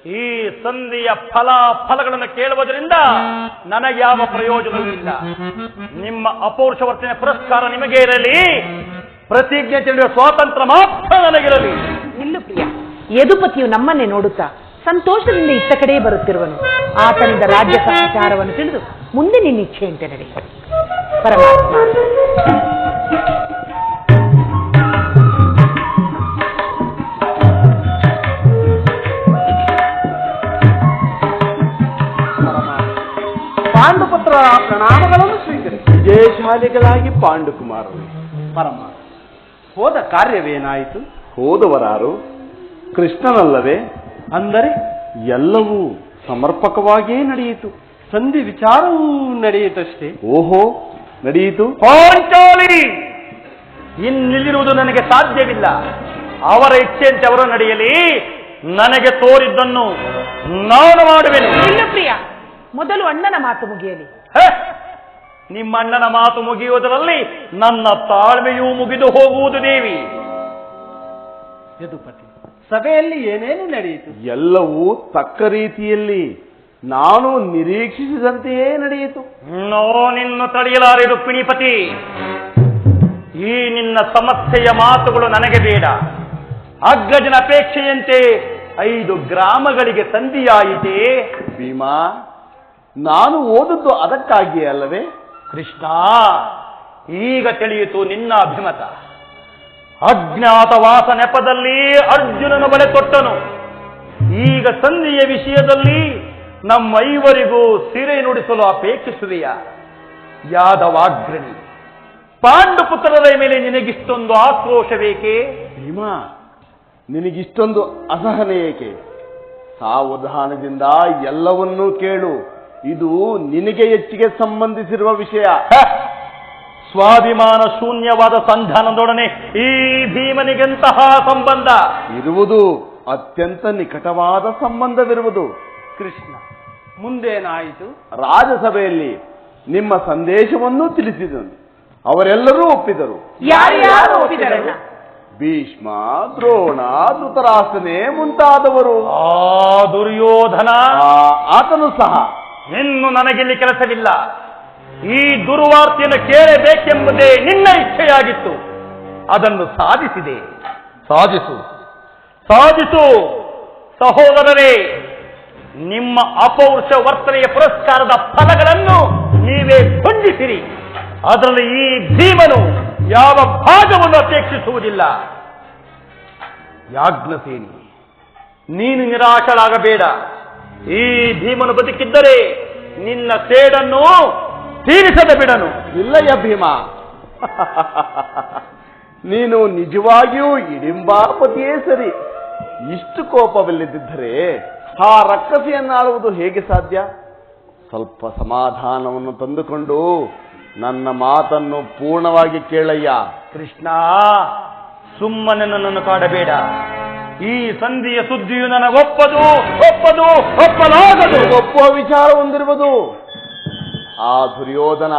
ಈ ಸಂಧಿಯ ಫಲಾಫಲಗಳನ್ನು ಕೇಳುವುದರಿಂದ ನನಗೆ ಯಾವ ಪ್ರಯೋಜನವೂ ಇಲ್ಲ. ನಿಮ್ಮ ಅಪೌರುಷ ವರ್ತನೆ ಪುರಸ್ಕಾರ ನಿಮಗೆ ಇರಲಿ, ಪ್ರತಿಜ್ಞೆ ತಿಳಿಯುವ ಸ್ವಾತಂತ್ರ್ಯ ಮಾತ್ರ ನನಗಿರಲಿ.
ನಿಲ್ಲು ಪ್ರಿಯ. ಯದುಪತಿಯು ನಮ್ಮನ್ನೇ ನೋಡುತ್ತಾ ಸಂತೋಷದಿಂದ ಇತ್ತ ಕಡೆ ಬರುತ್ತಿರುವನು. ಆತನಿಂದ ರಾಜ್ಯ ಸಮಾಚಾರವನ್ನು ತಿಳಿದು ಮುಂದೆ ನಿನ್ನ ಇಚ್ಛೆಯಂತೆ ನಡೆ. ಪರಮಾತ್ಮ.
ಪಾಂಡುಪುತ್ರ ಪ್ರಣಾಮಗಳನ್ನು ಸ್ವೀಕರಿಸಿ.
ವಿಜಯಶಾಲಿಗಳಾಗಿ ಪಾಂಡುಕುಮಾರರು.
ಪರಮ ಹೋದ ಕಾರ್ಯವೇನಾಯಿತು?
ಹೋದವರಾರು ಕೃಷ್ಣನಲ್ಲವೇ?
ಅಂದರೆ
ಎಲ್ಲವೂ ಸಮರ್ಪಕವಾಗಿಯೇ ನಡೆಯಿತು.
ಸಂಧಿ ವಿಚಾರವೂ ನಡೆಯಿತಷ್ಟೇ.
ಓಹೋ, ನಡೆಯಿತು.
ಪಾಂಚಾಲಿ, ಇನ್ನಿಲ್ಲಿರುವುದು ನನಗೆ ಸಾಧ್ಯವಿಲ್ಲ. ಅವರ ಇಚ್ಛೆಯಂತೆ ಅವರು ನಡೆಯಲಿ. ನನಗೆ ತೋರಿದ್ದನ್ನು ನಾನು ಮಾಡುವೆನು.
ನಿಲ್ಲು ಪ್ರಿಯ. ಮೊದಲು ಅಣ್ಣನ ಮಾತು ಮುಗಿಯಲಿ.
ನಿಮ್ಮ ಅಣ್ಣನ ಮಾತು ಮುಗಿಯುವುದರಲ್ಲಿ ನನ್ನ ತಾಳ್ಮೆಯೂ ಮುಗಿದು ಹೋಗುವುದು ದೇವಿ.
ಯದುಪತಿ, ಸಭೆಯಲ್ಲಿ ಏನೇನು ನಡೆಯಿತು?
ಎಲ್ಲವೂ ತಕ್ಕ ರೀತಿಯಲ್ಲಿ ನಾನು ನಿರೀಕ್ಷಿಸಿದಂತೆಯೇ ನಡೆಯಿತು.
ನಿನ್ನು ತಡೆಯಲಾರೆ ರುಕ್ಮಿಣಿಪತಿ. ಈ ನಿನ್ನ ಸಮಸ್ಯೆಯ ಮಾತುಗಳು ನನಗೆ ಬೇಡ. ಅಗ್ಗಜನ ಅಪೇಕ್ಷೆಯಂತೆ 5 ಗ್ರಾಮಗಳಿಗೆ ಸಂಧಿಯಾಯಿತೇ.
ಭೀಮಾ, ನಾನು ಓದದ್ದು ಅದಕ್ಕಾಗಿಯೇ ಅಲ್ಲವೇ?
ಕೃಷ್ಣ, ಈಗ ತಿಳಿಯಿತು ನಿನ್ನ ಅಭಿಮತ. ಅಜ್ಞಾತವಾಸ ನೆಪದಲ್ಲಿ ಅರ್ಜುನನ ಬಲೆ ತೊಟ್ಟನು. ಈಗ ಸಂಧಿಯ ವಿಷಯದಲ್ಲಿ ನಮ್ಮೈವರಿಗೂ ಸಿರೆ ನುಡಿಸಲು ಅಪೇಕ್ಷಿಸುವೆಯಾ? ಯಾದವಾಗ್ರಣಿ, ಪಾಂಡುಪುತ್ರರ ಮೇಲೆ ನಿನಗಿಷ್ಟೊಂದು ಆಕ್ರೋಶವೇಕೆ?
ಭೀಮಾ, ನಿನಗಿಷ್ಟೊಂದು ಅಸಹನೆ ಏಕೆ? ಸಾವಧಾನದಿಂದ ಎಲ್ಲವನ್ನೂ ಕೇಳು. ಇದು ನಿನಗೆ ಹೆಚ್ಚಿಗೆ ಸಂಬಂಧಿಸಿರುವ ವಿಷಯ.
ಸ್ವಾಭಿಮಾನ ಶೂನ್ಯವಾದ ಸಂಧಾನದೊಡನೆ ಈ ಭೀಮನಿಗೆಂತಹ ಸಂಬಂಧ
ಇರುವುದು? ಅತ್ಯಂತ ನಿಕಟವಾದ ಸಂಬಂಧವಿರುವುದು.
ಕೃಷ್ಣ, ಮುಂದೇನಾಯಿತು?
ರಾಜಸಭೆಯಲ್ಲಿ ನಿಮ್ಮ ಸಂದೇಶವನ್ನು ತಿಳಿಸಿದನು. ಅವರೆಲ್ಲರೂ ಒಪ್ಪಿದರು.
ಯಾರ್ಯಾರು ಒಪ್ಪಿದರಣ್ಣ?
ಭೀಷ್ಮ, ದ್ರೋಣ, ಧೃತರಾಷ್ಟ್ರನೇ ಮುಂತಾದವರು.
ಆ ದುರ್ಯೋಧನ,
ಆತನು ಸಹ.
ಇನ್ನು ನನಗಿಲ್ಲಿ ಕೆಲಸವಿಲ್ಲ. ಈ ದುರ್ವಾರ್ತೆಯನ್ನು ಕೇಳಬೇಕೆಂಬುದೇ ನಿನ್ನ ಇಚ್ಛೆಯಾಗಿತ್ತು. ಅದನ್ನು ಸಾಧಿಸಿದೆ. ಸಾಧಿಸು ಸಾಧಿಸು. ಸಹೋದರರೇ, ನಿಮ್ಮ ಅಪೌರುಷ ವರ್ತನೆಯ ಪುರಸ್ಕಾರದ ಫಲಗಳನ್ನು ನೀವೇ ಹೊಂದಿಸಿರಿ. ಅದರಲ್ಲಿ ಈ ಭೀಮನು ಯಾವ ಭಾಗವನ್ನು ಅಪೇಕ್ಷಿಸುವುದಿಲ್ಲ. ಯಾಜ್ಞಸೇನಿ, ನೀನು ನಿರಾಶರಾಗಬೇಡ. ಈ ಭೀಮನು ಬದುಕಿದ್ದರೆ ನಿನ್ನ ಸೇಡನ್ನು ತೀರಿಸದೆ ಬಿಡನು.
ಇಲ್ಲಯ್ಯ ಭೀಮ, ನೀನು ನಿಜವಾಗಿಯೂ ಇಡಿಂಬಾಪತಿಯೇ ಸರಿ. ಇಷ್ಟು ಕೋಪವಿಲ್ಲದಿದ್ದರೆ ಆ ರಕ್ಕಸಿಯನ್ನಾಳುವುದು ಹೇಗೆ ಸಾಧ್ಯ? ಸ್ವಲ್ಪ ಸಮಾಧಾನವನ್ನು ತಂದುಕೊಂಡು ನನ್ನ ಮಾತನ್ನು ಪೂರ್ಣವಾಗಿ ಕೇಳಯ್ಯ.
ಕೃಷ್ಣ, ಸುಮ್ಮನೆ ನನ್ನನ್ನು ಕಾಡಬೇಡ. ಈ ಸಂಧಿಯ ಸುದ್ದಿಯು ಒಪ್ಪಲಾಗದು.
ಒಪ್ಪುವ ವಿಚಾರ ಹೊಂದಿರುವುದು. ಆ ದುರ್ಯೋಧನ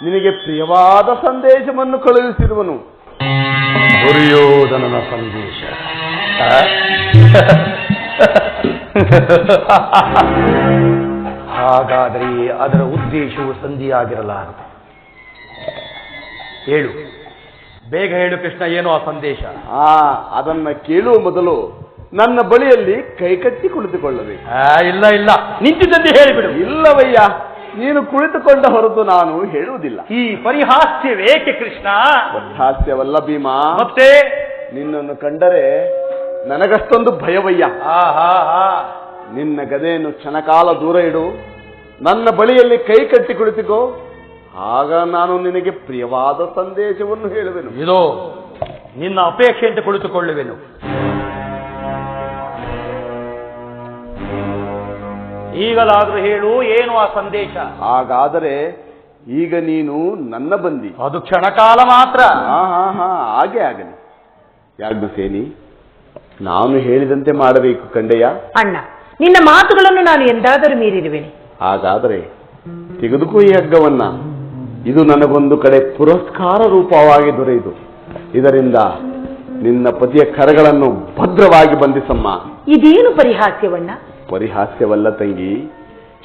ನಿನಗೆ ಪ್ರಿಯವಾದ ಸಂದೇಶವನ್ನು ಕಳುಹಿಸಿರುವನು.
ದುರ್ಯೋಧನನ ಸಂದೇಶ? ಹಾಗಾದರೆ ಅದರ ಉದ್ದೇಶವು ಸಂಧಿಯಾಗಿರಲಾರದು. ಹೇಳು, ಬೇಗ ಹೇಳು ಕೃಷ್ಣ, ಏನು ಆ ಸಂದೇಶ?
ಅದನ್ನ ಕೇಳುವ ಮೊದಲು ನನ್ನ ಬಳಿಯಲ್ಲಿ ಕೈಕಟ್ಟಿ ಕುಳಿತುಕೊಳ್ಳಬೇಕು.
ಇಲ್ಲ ಇಲ್ಲ, ನಿಂತಿದ್ದಂತೆ ಹೇಳಿಬಿಡು.
ಇಲ್ಲವಯ್ಯ, ನೀನು ಕುಳಿತುಕೊಂಡ ಹೊರತು ನಾನು ಹೇಳುವುದಿಲ್ಲ.
ಈ ಪರಿಹಾಸ್ಯವೇಕೆ ಕೃಷ್ಣ?
ಪರಿಹಾಸ್ಯವಲ್ಲ ಭೀಮಾ,
ಮತ್ತೆ
ನಿನ್ನನ್ನು ಕಂಡರೆ ನನಗಷ್ಟೊಂದು ಭಯವಯ್ಯ. ನಿನ್ನ ಗದೆಯನ್ನು ಕ್ಷಣಕಾಲ ದೂರ ಇಡು, ನನ್ನ ಬಳಿಯಲ್ಲಿ ಕೈ ಕಟ್ಟಿ ಕುಳಿತುಕೋ. ಆಗ ನಾನು ನಿನಗೆ ಪ್ರಿಯವಾದ ಸಂದೇಶವನ್ನು ಹೇಳುವೆನು.
ಇದೋ ನಿನ್ನ ಅಪೇಕ್ಷೆಯಂತೆ ಕುಳಿತುಕೊಳ್ಳುವೆನು. ಈಗಲಾದ್ರೂ ಹೇಳು, ಏನು ಆ ಸಂದೇಶ?
ಹಾಗಾದರೆ ಈಗ ನೀನು ನನ್ನ ಬಂದಿ.
ಅದು ಕ್ಷಣಕಾಲ ಮಾತ್ರ.
ಹಾಗೆ ಆಗಲಿ. ಯಾಜ್ಞಸೇನಿ, ನಾನು ಹೇಳಿದಂತೆ ಮಾಡಬೇಕು ಕಂಡೆಯ.
ಅಣ್ಣ, ನಿನ್ನ ಮಾತುಗಳನ್ನು ನಾನು ಎಂದಾದರೂ ಮೀರಿರುವೆನೆ.
ಹಾಗಾದರೆ ತೆಗೆದುಕೋ ಈ ಹಗ್ಗವನ್ನ. ಇದು ನನಗೊಂದು ಕಡೆ ಪುರಸ್ಕಾರ ರೂಪವಾಗಿ ದೊರೆಯಿತು. ಇದರಿಂದ ನಿನ್ನ ಪತಿಯ ಕರಗಳನ್ನು ಭದ್ರವಾಗಿ ಬಂಧಿಸಮ್ಮ.
ಇದೇನು ಪರಿಹಾಸ್ಯವಣ್ಣ?
ಪರಿಹಾಸ್ಯವಲ್ಲ ತಂಗಿ,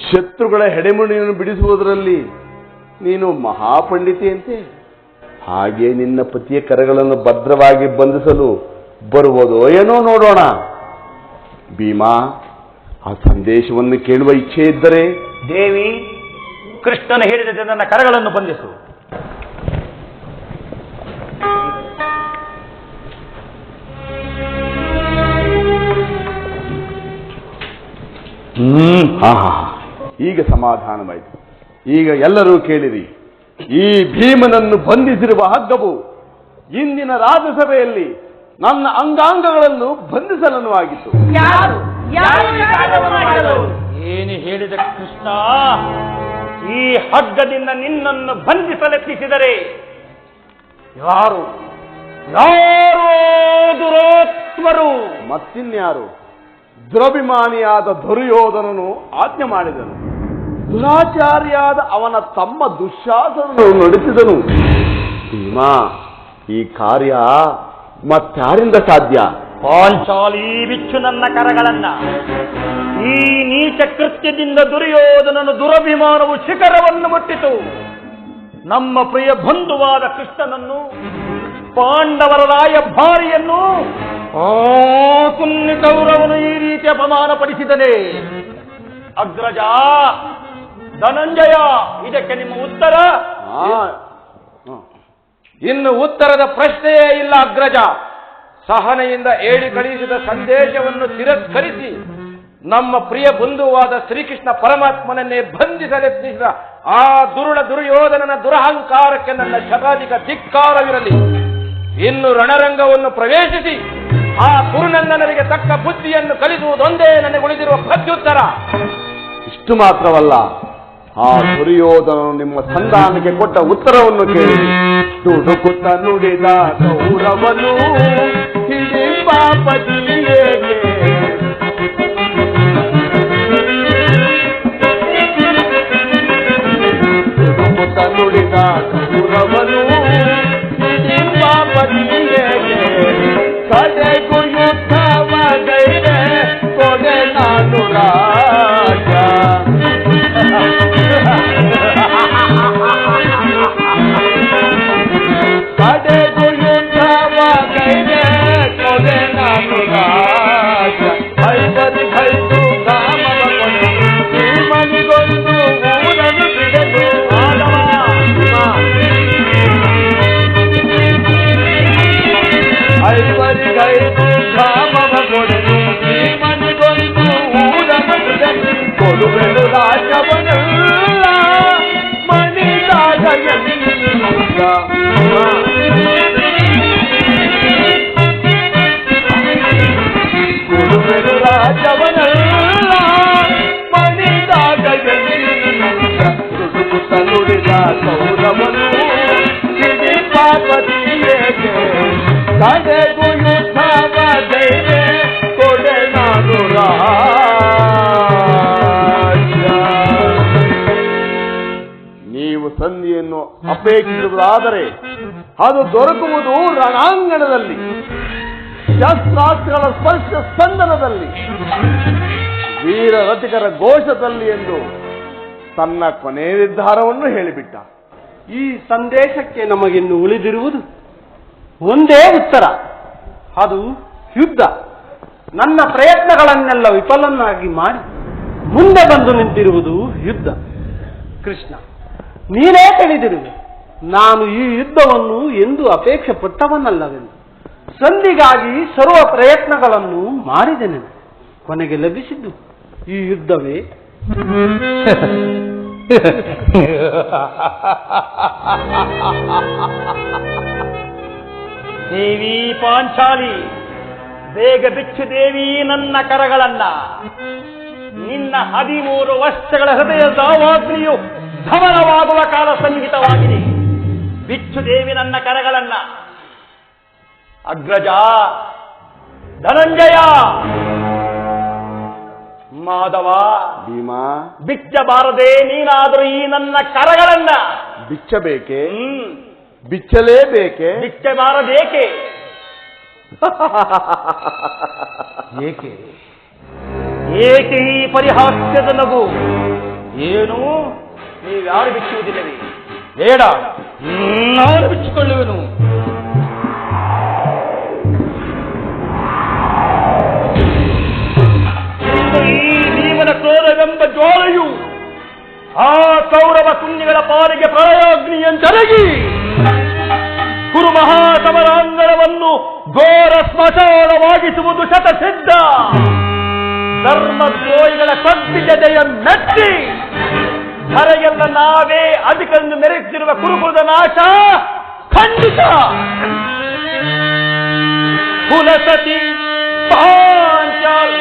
ಶತ್ರುಗಳ ಹೆಡೆಮುಡಿಯನ್ನು ಬಿಡಿಸುವುದರಲ್ಲಿ ನೀನು ಮಹಾಪಂಡಿತೆಯಂತೆ. ಹಾಗೆ ನಿನ್ನ ಪತಿಯ ಕರಗಳನ್ನು ಭದ್ರವಾಗಿ ಬಂಧಿಸಲು ಬರುವುದೋ ಏನೋ ನೋಡೋಣ. ಭೀಮಾ, ಆ ಸಂದೇಶವನ್ನು ಕೇಳುವ ಇಚ್ಛೆ ಇದ್ದರೆ
ದೇವಿ, ಕೃಷ್ಣನ ಹೇಳಿದ ನನ್ನ ಕರಗಳನ್ನು ಬಂಧಿಸು.
ಈಗ ಸಮಾಧಾನವಾಯಿತು. ಈಗ ಎಲ್ಲರೂ ಕೇಳಿರಿ, ಈ ಭೀಮನನ್ನು ಬಂಧಿಸಿರುವ ಹಗ್ಗವು ಇಂದಿನ ರಾಜ್ಯಸಭೆಯಲ್ಲಿ ನನ್ನ ಅಂಗಾಂಗಗಳನ್ನು ಬಂಧಿಸಲನ್ನು ಆಗಿತ್ತು.
ಏನು ಹೇಳಿದ ಕೃಷ್ಣ? ಈ ಹಗ್ಗದಿಂದ ನಿನ್ನನ್ನು ಬಂಧಿಸಲೆತ್ತಿಸಿದರೆ ಯಾರು ಯಾರು ದುರಾತ್ಮರು?
ಮತ್ತಿನ್ಯಾರು? ದುರಭಿಮಾನಿಯಾದ ದುರ್ಯೋಧನನು ಆಜ್ಞೆ ಮಾಡಿದನು. ದುರಾಚಾರಿಯಾದ ಅವನ ತಮ್ಮ ದುಶ್ಯಾಸನನು ನಡೆಸಿದನು. ಭೀಮಾ, ಈ ಕಾರ್ಯ ಮತ್ತಾರಿಂದ ಸಾಧ್ಯ?
ಪಾಂಚಾಲಿ ಬಿಚ್ಚು ನನ್ನ ಕರಗಳನ್ನ. ಈ ನೀಚ ಕೃತ್ಯದಿಂದ ದುರ್ಯೋಧನನು ದುರಭಿಮಾನವು ಶಿಖರವನ್ನು ಮುಟ್ಟಿತು. ನಮ್ಮ ಪ್ರಿಯ ಬಂಧುವಾದ ಕೃಷ್ಣನನ್ನು, ಪಾಂಡವರ ರಾಯಭಾರಿಯನ್ನು ಕೌರವನು ಈ ರೀತಿ ಅಪಮಾನ ಪಡಿಸಿದನೆ. ಅಗ್ರಜ, ಧನಂಜಯ, ಇದಕ್ಕೆ ನಿಮ್ಮ ಉತ್ತರ?
ಇನ್ನು ಉತ್ತರದ ಪ್ರಶ್ನೆಯೇ ಇಲ್ಲ ಅಗ್ರಜ. ಸಹನೆಯಿಂದ ಹೇಳಿ ಕಳುಹಿಸಿದ ಸಂದೇಶವನ್ನು ತಿರಸ್ಕರಿಸಿ ನಮ್ಮ ಪ್ರಿಯ ಬಂಧುವಾದ ಶ್ರೀಕೃಷ್ಣ ಪರಮಾತ್ಮನನ್ನೇ ಬಂಧಿಸಲೆತ್ನಿಸಿದ ಆ ದುರ್ಯೋಧನನ ದುರಹಂಕಾರಕ್ಕೆ ನನ್ನ ಶತಾಧಿಕ ಧಿಕ್ಕಾರವಿರಲಿ. ಇನ್ನು ರಣರಂಗವನ್ನು ಪ್ರವೇಶಿಸಿ ಆ ಕುರುನಂದನರಿಗೆ ತಕ್ಕ ಬುದ್ಧಿಯನ್ನು ಕಲಿಸುವುದೊಂದೇ ನನಗೆ ಉಳಿದಿರುವ ಪ್ರತ್ಯುತ್ತರ.
ಇಷ್ಟು ಮಾತ್ರವಲ್ಲ, ಆ ದುರ್ಯೋಧನನು ನಿಮ್ಮ ಸಂಧಾನಕ್ಕೆ ಕೊಟ್ಟ ಉತ್ತರವನ್ನು ಕೇಳಿ ದುಡುಕುತ್ತ ನುಡಿದ ಕೌರವನು ಹಿಡಿಂಬಾಪತಿಯೇ. ದುಡುಕುತ್ತ ನುಡಿದ ಕೌರವನು ಹಿಡಿಂಬಾಪತಿಯೇ. ಕಡೆಗೂ ಯುದ್ಧವಗೈದೆ ಕೊನೆ ನಾನು ರಾಜ. ಕಡೆಗೂ ಯುದ್ಧವಗೈದೆ ಕೊನೆ ನಾನು ರಾಜ. ಐವರಿಗೈದು ಕಾಮವ ಮನಿಗೊಂದು ಊರನ್ನು ಬಿಡಲು ಐವರಿಗೈದು ಕಾಮವ ಕೊಡಲು ಮನಿಗೊಂದು ಊರನ್ನು ಬಿಡಲು ಕೊಡುವೆನು ರಾಜವನಲ್ಲ ಮಣಿದಾಗ ಕೊಡುವೆನು ರಾಜವನಲ್ಲ ಮಣಿದಾಗ ದುಡುಕುತ್ತ ನುಡಿದ ಕೌರವನು ಹಿಡಿಂಬಾಪತಿಯೇ. ಕಡೆಗೂ ಯುದ್ಧವಗೈದೆ ಕೊಡೆ ನಾನು ರಾಜ. ನೀವು ಸಂಧಿಯನ್ನು ಅಪೇಕ್ಷಿಸುವುದಾದರೆ ಅದು ದೊರಕುವುದು ರಣಾಂಗಣದಲ್ಲಿ, ಶಸ್ತ್ರಾಸ್ತ್ರಗಳ ಸ್ಪರ್ಶ ಸ್ಪಂದನದಲ್ಲಿ, ವೀರ ರಥಿಕರ ಘೋಷದಲ್ಲಿ ಎಂದು ತನ್ನ ಕೊನೆ ನಿರ್ಧಾರವನ್ನು ಹೇಳಿಬಿಟ್ಟ.
ಈ ಸಂದೇಶಕ್ಕೆ ನಮಗಿನ್ನು ಉಳಿದಿರುವುದು ಒಂದೇ ಉತ್ತರ, ಅದು ಯುದ್ಧ. ನನ್ನ ಪ್ರಯತ್ನಗಳನ್ನೆಲ್ಲ ವಿಫಲನ್ನಾಗಿ ಮಾಡಿ ಮುಂದೆ ಬಂದು ನಿಂತಿರುವುದು ಯುದ್ಧ. ಕೃಷ್ಣ, ನೀನೇ ತಿಳಿದಿರುವೆ, ನಾನು ಈ ಯುದ್ಧವನ್ನು ಎಂದು ಅಪೇಕ್ಷೆ ಪಟ್ಟವನಲ್ಲವೆಂದು. ಸಂಧಿಗಾಗಿ ಸರ್ವ ಪ್ರಯತ್ನಗಳನ್ನು ಮಾಡಿದೆನೆ. ಕೊನೆಗೆ ಲಭಿಸಿದ್ದು ಈ ಯುದ್ಧವೇ.
ದೇವಿ ಪಾಂಚಾಲಿ, ಬೇಗ ಬಿಚ್ಚು ದೇವಿ ನನ್ನ ಕರಗಳನ್ನ. ನಿನ್ನ 13 ವರ್ಷಗಳ ಹೃದಯ ದಾವಾಗ್ನಿಯು ಧಮನವಾಗುವ ಕಾಲ ಸಂಗೀತವಾಗಿದೆ. ಬಿಚ್ಚು ದೇವಿ ನನ್ನ ಕರಗಳನ್ನ. ಅಗ್ರಜ, ಧನಂಜಯ, ಮಾಧವ,
ಭೀಮಾ,
ಬಿಚ್ಚಬಾರದೆ ನೀನಾದರೂ ಈ ನನ್ನ ಕರಗಳನ್ನ?
ಬಿಚ್ಚಬೇಕೆ? ಬಿಚ್ಚಲೇಬೇಕೆ?
ಬಿಚ್ಚಬಾರದೇಕೆ? ಏಕೆ ಏಕೆ ಈ ಪರಿಹಾಸ್ಯದ ನಗು? ಏನು ನೀವ್ಯಾರು ಬಿಚ್ಚುವುದಿಲ್ಲವೇ? ಬೇಡ, ನಾನು ಬಿಚ್ಚಿಕೊಳ್ಳುವೆನು. ಈ ಭೀಮನ ಕ್ರೋಧವೆಂಬ ಜ್ವಾಲೆಯು ಆ ಕೌರವ ಕುಂಜಿಗಳ ಪಾಲಿಗೆ ಪ್ರಳಯಾಗ್ನಿಯಂತರಗಿ ಕುರು ಮಹಾಸಮರಾಂಗಣವನ್ನು ಘೋರ ಸ್ಮಶಾನವಾಗಿಸುವುದು ಶತಸಿದ್ಧ. ಧರ್ಮದ್ರೋಹಿಗಳ ಕಬ್ಬಿಜತೆಯ ಮೆಚ್ಚಿ ಧರೆಗೆಲ್ಲ ನಾವೇ ಅಧಿಕಂದು ಮೆರೆಯುತ್ತಿರುವ ಕುರುಕುಲದ ನಾಶ ಖಂಡಿತ. ಕುಲಸತಿ ಪಾಂಚಾಲ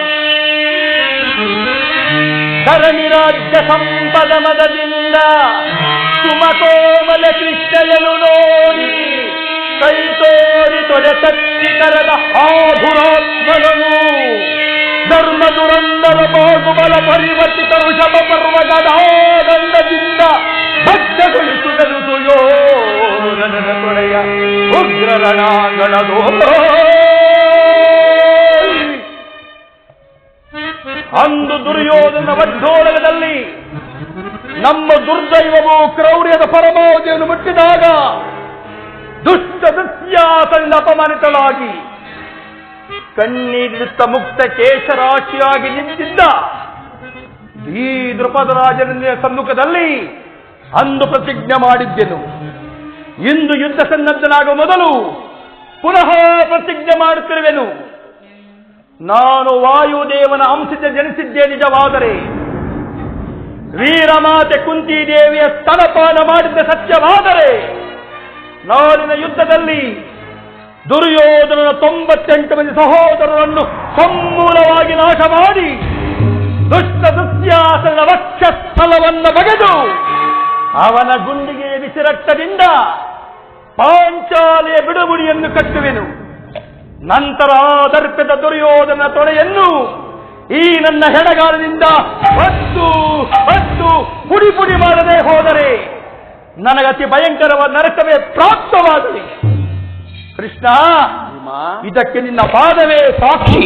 ಧರಣಿ ರಾಜ್ಯ ಸಂಪದ ಮದದಿಂದ ಸುಮಕೋಮಲ ಕೃಷ್ಣಯನು ನೋಡಿ ಕೈ ತೋರಿ ತೊಡೆ ತಚ್ಚಿ ಕರೆದ ಆಧುರಾತ್ಮನನು ಧರ್ಮ ದುರಂದರ ಬಾಗುಬಲ ಪರಿವರ್ತಿತ ಋಷಭ ಪರ್ವಗದಾದಂಡದಿಂದ ಭಕ್ತಗೊಳಿಸುವೆನು ಸುಯೋಧನನ ತೊಡೆಯ ಉಗ್ರ ರಣಾಂಗಣದೋ. ಅಂದು ದುರ್ಯೋಧನ ವಜ್ರೋಲಗದಲ್ಲಿ ನಮ್ಮ ದುರ್ದೈವವು ಕ್ರೌರ್ಯದ ಪರಮಾವಧಿಯನ್ನು ಮುಟ್ಟಿದಾಗ ದುಷ್ಟ ದುತ್ಯಾಸದಿಂದ ಅಪಮಾನಿತಳಾಗಿ ಕಣ್ಣೀರಿಡುತ್ತ ಮುಕ್ತ ಕೇಶರಾಶಿಯಾಗಿ ನಿಂತಿದ್ದ ಈ ದೃಪದರಾಜನ ಸಮ್ಮುಖದಲ್ಲಿ ಅಂದು ಪ್ರತಿಜ್ಞೆ ಮಾಡಿದ್ದೆನು. ಇಂದು ಯುದ್ಧ ಸನ್ನದ್ಧನಾಗುವ ಮೊದಲು ಪುನಃ ಪ್ರತಿಜ್ಞೆ ಮಾಡುತ್ತಿರುವೆನು. ನಾನು ವಾಯುದೇವನ ಅಂಶದಿಂದ ಜನಿಸಿದ್ದೇ ನಿಜವಾದರೆ, ವೀರಮಾತೆ ಕುಂತಿದೇವಿಯ ಸ್ತನಪಾನ ಮಾಡಿದ್ದ ಸತ್ಯವಾದರೆ, ನಾಳಿನ ಯುದ್ಧದಲ್ಲಿ ದುರ್ಯೋಧನನ 98 ಮಂದಿ ಸಹೋದರರನ್ನು ಸಮೂಲವಾಗಿ ನಾಶ ಮಾಡಿ ದುಷ್ಟ ದುತ್ಯಾಸನ ವಕ್ಷಸ್ಥಲವನ್ನು ಬಗೆದು ಅವನ ಗುಂಡಿಗೆ ಬಿಸಿ ರಕ್ತದಿಂದ ಪಾಂಚಾಲಿಯ ಬಿಡುಗುಡಿಯನ್ನು ಕಟ್ಟುವೆನು. ನಂತರ ದರ್ಪದ ದುರ್ಯೋಧನ ತೊಡೆಯನ್ನು ಈ ನನ್ನ ಹೆಣಗಾಲದಿಂದ ಹೊತ್ತು ಪುಡಿ ಪುಡಿ ಮಾಡದೆ ಹೋದರೆ ನನಗತಿ ಭಯಂಕರವಾದ ನರಕವೇ ಪ್ರಾಪ್ತವಾಗಲಿ. ಕೃಷ್ಣ, ಇದಕ್ಕೆ ನಿನ್ನ ಪಾದವೇ ಸಾಕ್ಷಿ.